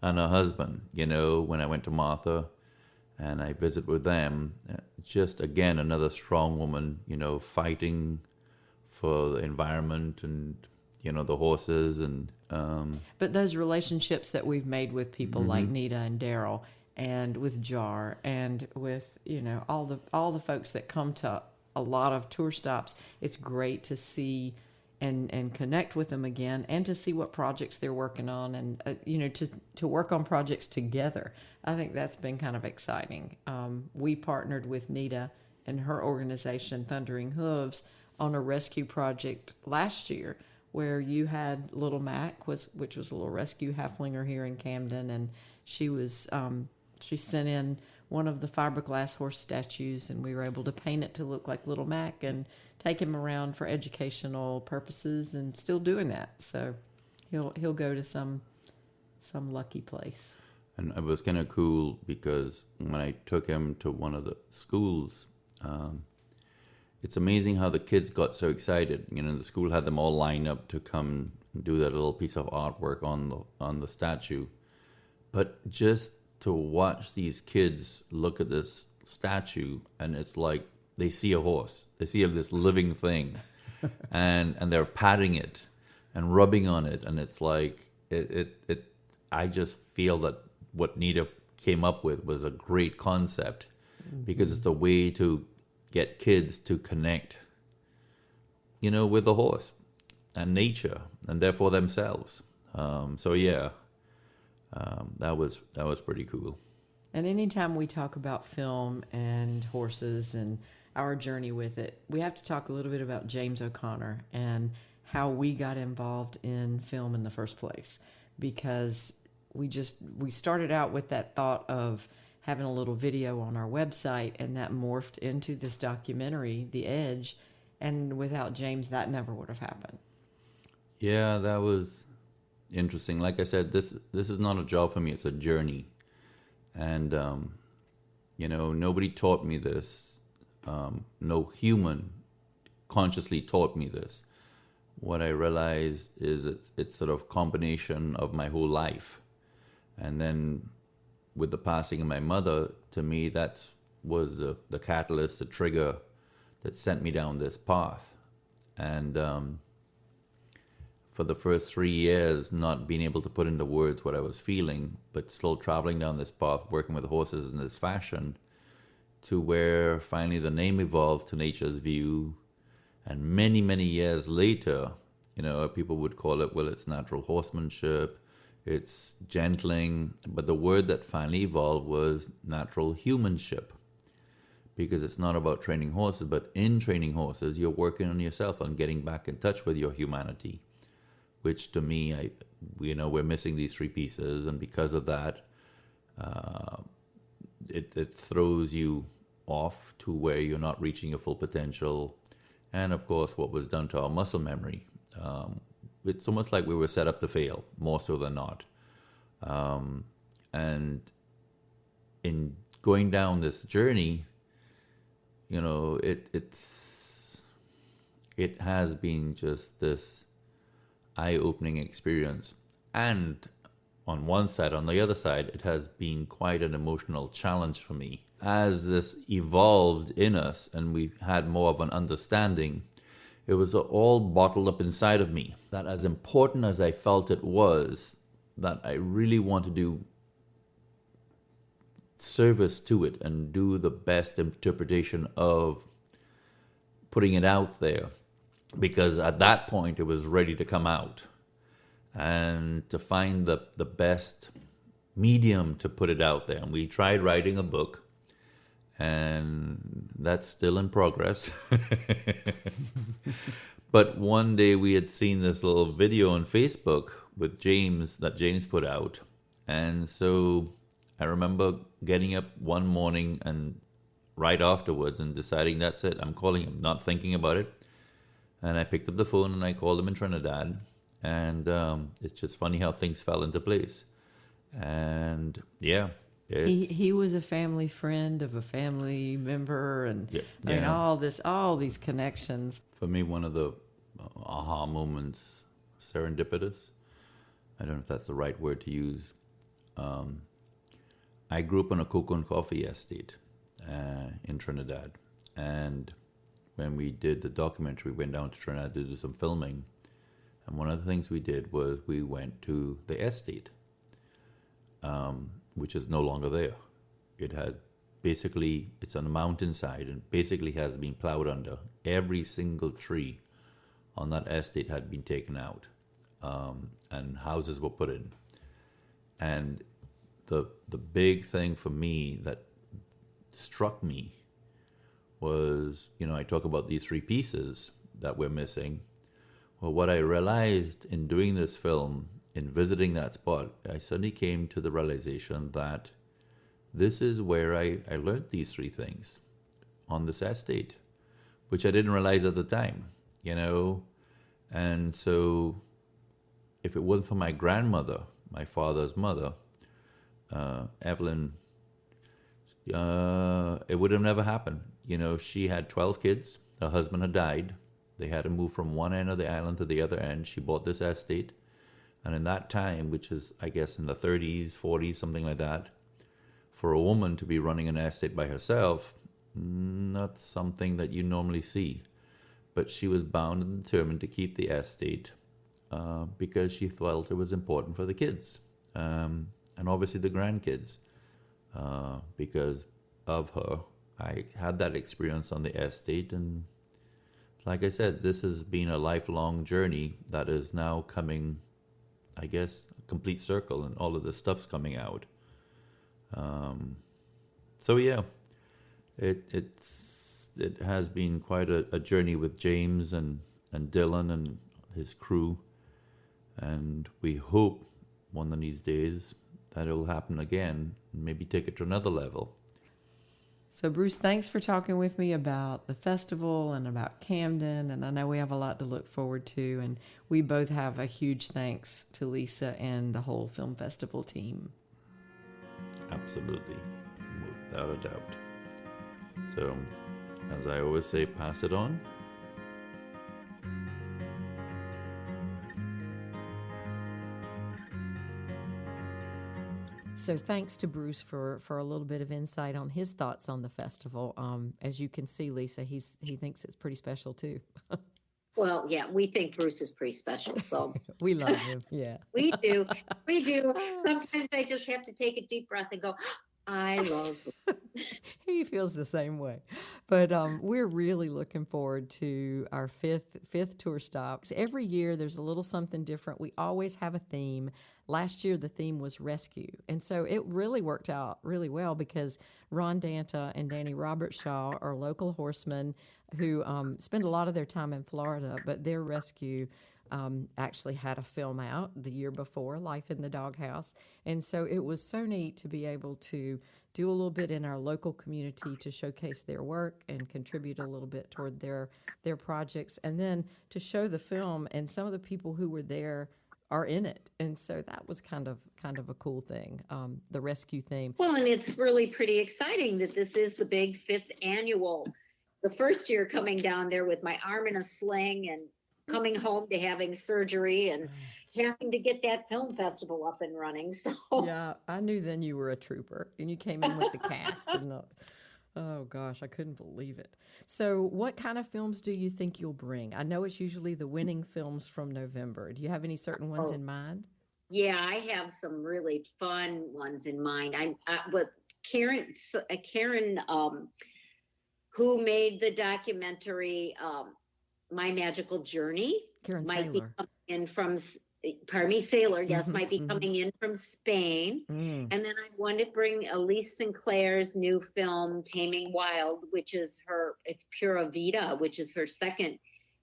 and her husband, when I went to Martha and I visit with them. Just, again, another strong woman, fighting for the environment and, the horses and... But those relationships that we've made with people mm-hmm. like Nita and Daryl, and with Jar, and with all the folks that come to a lot of tour stops, it's great to see and connect with them again, and to see what projects they're working on, and to work on projects together. I think that's been kind of exciting. We partnered with Nita and her organization Thundering Hooves on a rescue project last year, where you had Little Mac, which was a little rescue halflinger here in Camden, and she was she sent in one of the fiberglass horse statues, and we were able to paint it to look like Little Mac and take him around for educational purposes, and still doing that. So he'll go to some lucky place. And it was kind of cool because when I took him to one of the schools, it's amazing how the kids got so excited. You know, the school had them all lined up to come do that little piece of artwork on the statue. But just to watch these kids look at this statue, and it's like they see a horse, they see this living thing, and they're patting it and rubbing on it, and it's like it. I just feel that what Nita came up with was a great concept, because it's a way to get kids to connect, you know, with the horse and nature, and therefore themselves. So yeah, that was pretty cool. And anytime we talk about film and horses and our journey with it, we have to talk a little bit about James O'Connor and how we got involved in film in the first place. Because we started out with that thought of having a little video on our website, and that morphed into this documentary, The Edge. And without James, that never would have happened. Yeah, that was interesting. Like I said, this is not a job for me, it's a journey. And, you know, nobody taught me this. No human consciously taught me this. What I realized is it's sort of combination of my whole life. And then with the passing of my mother, to me, that was the catalyst, the trigger that sent me down this path. And for the first 3 years, not being able to put into words what I was feeling, but still traveling down this path, working with horses in this fashion, to where finally the name evolved to Nature's View. And many, many years later, you know, people would call it, well, it's natural horsemanship, it's gentling, but the word that finally evolved was natural humanship, because it's not about training horses, but in training horses, you're working on yourself, on getting back in touch with your humanity, which to me, we're missing these three pieces, and because of that, it throws you off to where you're not reaching your full potential. And of course, what was done to our muscle memory. It's almost like we were set up to fail, more so than not. And in going down this journey, you know, it has been just this eye-opening experience. And on one side, on the other side, it has been quite an emotional challenge for me. As this evolved in us and we had more of an understanding, it was all bottled up inside of me. That as important as I felt it was, that I really want to do service to it and do the best interpretation of putting it out there. Because at that point, it was ready to come out. And to find the best medium to put it out there. And we tried writing a book, and that's still in progress. But one day we had seen this little video on Facebook with James, that James put out. And so I remember getting up one morning and right afterwards and deciding, that's it, I'm calling him, not thinking about it. And I picked up the phone and I called him in Trinidad. And it's just funny how things fell into place. And yeah. He was a family friend of a family member, and I mean, all these connections. For me, one of the aha moments, serendipitous. I don't know if that's the right word to use. I grew up on a cocoa and coffee estate in Trinidad, and when we did the documentary, we went down to Trinidad to do some filming, and one of the things we did was we went to the estate. Which is no longer there. It had basically, it's on a mountainside and basically has been plowed under. Every single tree on that estate had been taken out, and houses were put in. And the big thing for me that struck me was, you know, I talk about these three pieces that we're missing. Well, what I realized in doing this film, in visiting that spot, I suddenly came to the realization that this is where I learned these three things on this estate, which I didn't realize at the time, you know. And so if it wasn't for my grandmother, my father's mother, Evelyn, it would have never happened. You know, she had 12 kids. Her husband had died. They had to move from one end of the island to the other end. She bought this estate. And in that time, which is, I guess, in the 30s, 40s, something like that, for a woman to be running an estate by herself, not something that you normally see. But she was bound and determined to keep the estate because she felt it was important for the kids. And obviously the grandkids, because of her. I had that experience on the estate, and like I said, this has been a lifelong journey that is now coming, I guess, a complete circle, and all of this stuff's coming out. So yeah, it has been quite a journey with James and Dylan and his crew, and we hope one of these days that it'll happen again, and maybe take it to another level. So Bruce, thanks for talking with me about the festival and about Camden, and I know we have a lot to look forward to, and we both have a huge thanks to Lisa and the whole film festival team. Absolutely, without a doubt. So, as I always say, pass it on. So thanks to Bruce for a little bit of insight on his thoughts on the festival. As you can see, Lisa, he thinks it's pretty special too. Well, yeah, we think Bruce is pretty special, so. We love him, yeah. We do. Sometimes I just have to take a deep breath and go, I love him. He feels the same way. But we're really looking forward to our fifth tour stop. Every year there's a little something different. We always have a theme. Last year the theme was rescue. And so it really worked out really well because Ron Danta and Danny Robertshaw are local horsemen who spend a lot of their time in Florida, but their rescue actually had a film out the year before, Life in the Doghouse. And so it was so neat to be able to do a little bit in our local community to showcase their work and contribute a little bit toward their projects, and then to show the film, and some of the people who were there are in it. And so that was kind of a cool thing, the rescue theme. Well, and it's really pretty exciting that this is the big 5th annual. The first year coming down there with my arm in a sling and coming home to having surgery and having to get that film festival up and running. So yeah, I knew then you were a trooper, and you came in with the cast. And oh gosh, I couldn't believe it. So what kind of films do you think you'll bring? I know it's usually the winning films from November. Do you have any certain ones in mind? Yeah, I have some really fun ones in mind. But Karen, who made the documentary My Magical Journey, Karen might Saylor. be coming in from, Saylor, yes, might be coming in from Spain. And then I want to bring Elise Sinclair's new film, Taming Wild, which is it's Pura Vida, which is her second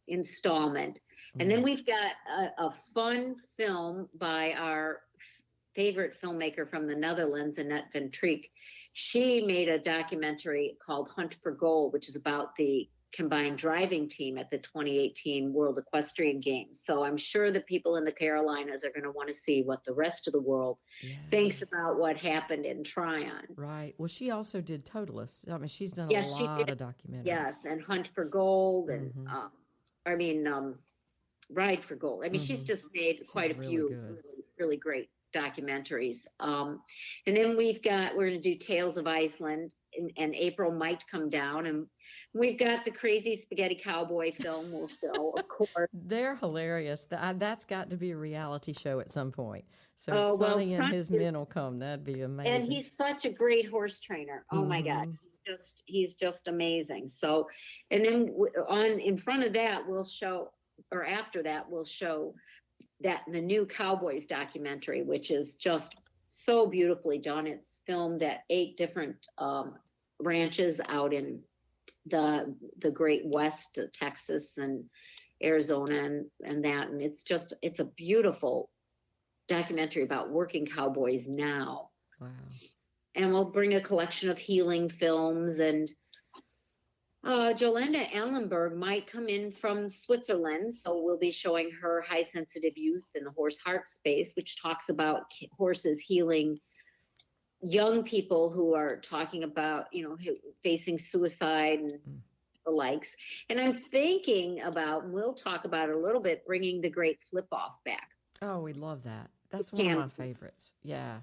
installment. And then we've got a fun film by our favorite filmmaker from the Netherlands, Annette Van Treek. She made a documentary called Hunt for Gold, which is about the combined driving team at the 2018 World Equestrian Games. So I'm sure the people in the Carolinas are going to want to see what the rest of the world thinks about what happened in Tryon. Right. Well, she also did Totalist. I mean, she's done Yes, a she lot did. of documentaries. Yes, and Hunt for Gold and Ride for Gold. I mean, she's just made quite a few really, really great documentaries. And then we're going to do Tales of Iceland, and April might come down, and we've got the Crazy Spaghetti Cowboy film we'll show, of course. They're hilarious. That's got to be a reality show at some point. So Sonny and his men will come. That'd be amazing. And he's such a great horse trainer. Oh my God, he's just amazing. So, and then in front of that we'll show, or after that we'll show that the new Cowboys documentary, which is just so beautifully done. It's filmed at 8 different ranches out in the Great West, Texas and Arizona and that. And it's a beautiful documentary about working cowboys now. Wow. we'll bring a collection of healing films, and Jolanda Allenberg might come in from Switzerland, so we'll be showing her High Sensitive Youth in the Horse Heart Space, which talks about horses healing young people who are talking about, facing suicide and the likes. And I'm thinking about, and we'll talk about it a little bit, bringing the Great Flip Off back. Oh, we love that. That's one of my favorites. Yeah.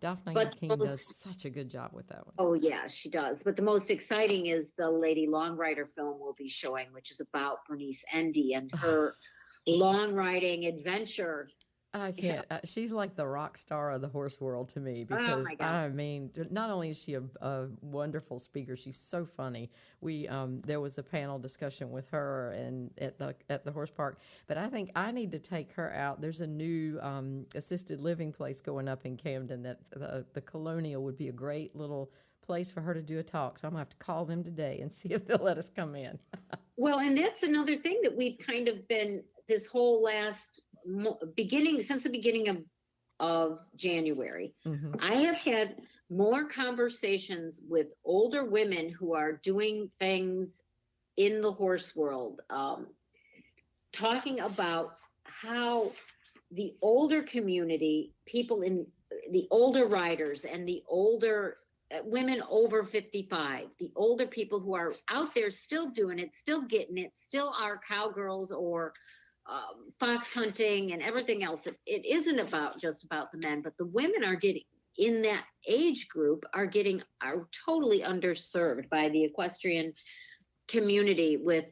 Daphne King does such a good job with that one. Oh, yeah, she does. But the most exciting is the Lady Long Rider film we'll be showing, which is about Bernice Endy and her long riding adventure. I can't. She's like the rock star of the horse world to me, because I mean, not only is she a wonderful speaker, she's so funny. There was a panel discussion with her and at the horse park, but I think I need to take her out. There's a new assisted living place going up in Camden that the Colonial would be a great little place for her to do a talk. So I'm gonna have to call them today and see if they'll let us come in. Well, and that's another thing that we've kind of been this whole last since the beginning of January. Mm-hmm. I have had more conversations with older women who are doing things in the horse world, talking about how the older community, people in the older riders and the older women over 55, the older people who are out there still doing it, still getting it, still are cowgirls or fox hunting and everything else. It isn't just about the men, but the women are getting in that age group are totally underserved by the equestrian community with,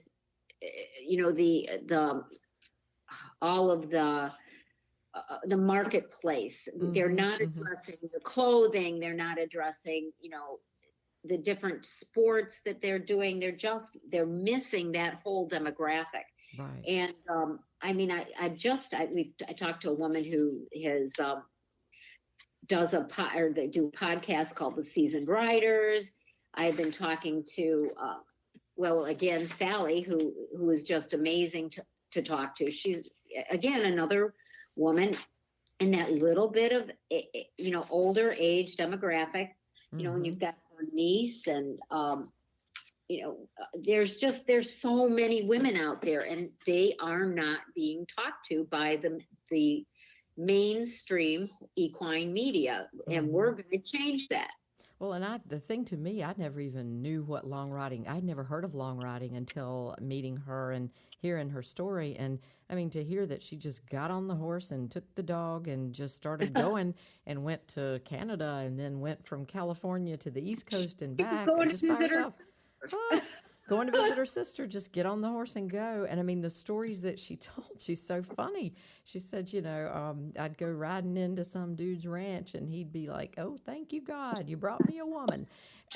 all of the marketplace. Mm-hmm, they're not addressing the clothing. They're not addressing, the different sports that they're doing. They're missing that whole demographic. Right. And I talked to a woman who has they do a podcast called The Seasoned Riders. I've been talking to Sally, who is just amazing to talk to. She's again another woman in that little bit of older age demographic. Mm-hmm. And you've got her niece and there's so many women out there, and they are not being talked to by the mainstream equine media, and we're going to change that. Well, and the thing to me, I never even knew what long riding. I'd never heard of long riding until meeting her and hearing her story. And I mean, to hear that she just got on the horse and took the dog and just started going and went to Canada and then went from California to the East Coast and back. Going just to visit her sister. Going to visit her sister, just get on the horse and go. And I mean, the stories that she told, she's so funny. She said, I'd go riding into some dude's ranch and he'd be like, "Oh, thank you, God, you brought me a woman."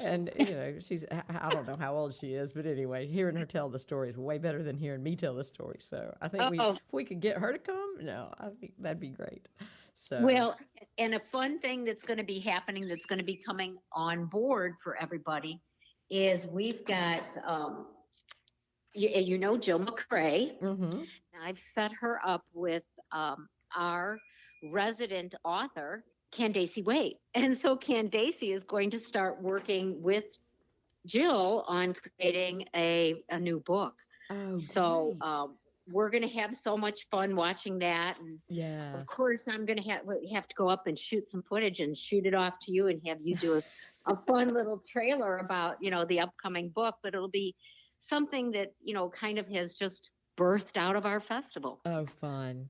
And, I don't know how old she is, but anyway, hearing her tell the story is way better than hearing me tell the story. So I think if we could get her to come, I think that'd be great. So. Well, and a fun thing that's going to be happening, that's going to be coming on board for everybody, is we've got, Jill McCrae. Mm-hmm. I've set her up with our resident author, Candace Wade. And so Candace is going to start working with Jill on creating a new book. Oh, so we're going to have so much fun watching that. And yeah, of course, I'm going to have to go up and shoot some footage and shoot it off to you and have you do a fun little trailer about, the upcoming book, but it'll be something that, kind of has just birthed out of our festival. Oh, fun.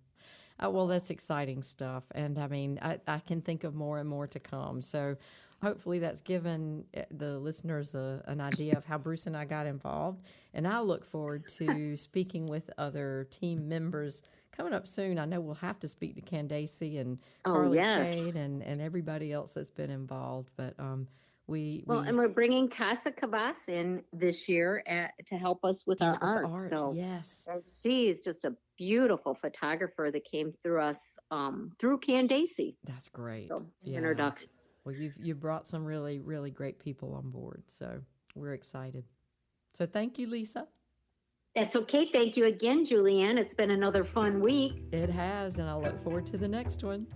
Well, that's exciting stuff. And I mean, I can think of more and more to come. So hopefully that's given the listeners an idea of how Bruce and I got involved. And I look forward to speaking with other team members coming up soon. I know we'll have to speak to Candace and Carly Cade and everybody else that's been involved. But and we're bringing Casa Cabas in this year to help us with our art. So yes, she's just a beautiful photographer that came through us through Candace. That's great. So, introduction. Well, you've brought some really, really great people on board, so we're excited. So thank you, Lisa. That's okay. Thank you again, Julianne. It's been another fun week. It has, and I look forward to the next one.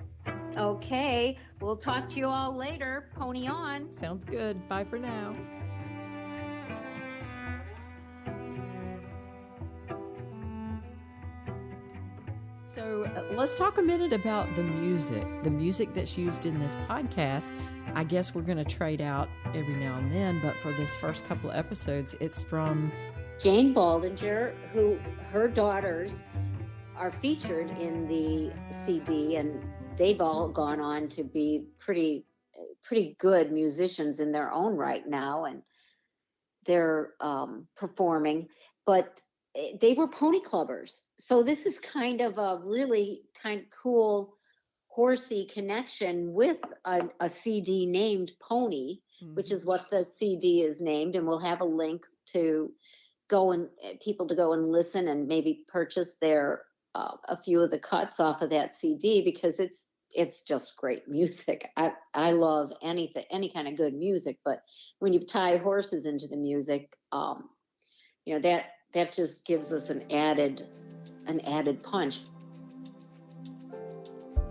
Okay, we'll talk to you all later. Pony on. Sounds good. Bye for now. So let's talk a minute about the music that's used in this podcast. I guess we're going to trade out every now and then, but for this first couple of episodes, it's from Jane Baldinger, who her daughters are featured in the CD, and they've all gone on to be pretty good musicians in their own right now, and they're performing, but they were pony clubbers. So this is kind of a really kind of cool horsey connection with a CD named Pony, which is what the CD is named, and we'll have a link to people to go and listen and maybe purchase their a few of the cuts off of that CD, because it's just great music. I love any kind of good music, but when you tie horses into the music, that just gives us an added punch.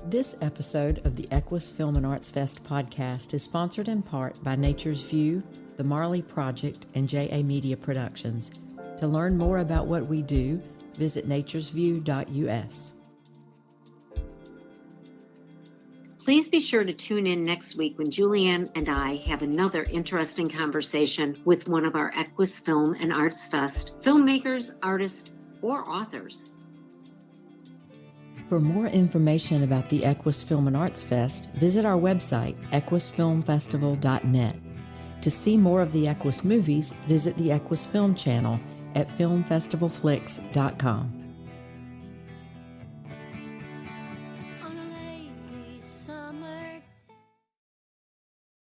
This episode of the EQUUS Film and Arts Fest podcast is sponsored in part by Nature's View, the Marley Project, and JA Media Productions. To learn more about what we do, visit naturesview.us. Please be sure to tune in next week when Julianne and I have another interesting conversation with one of our EQUUS Film and Arts Fest filmmakers, artists, or authors. For more information about the EQUUS Film and Arts Fest, visit our website, equusfilmfestival.net. To see more of the EQUUS movies, visit the EQUUS Film channel at filmfestivalflix.com.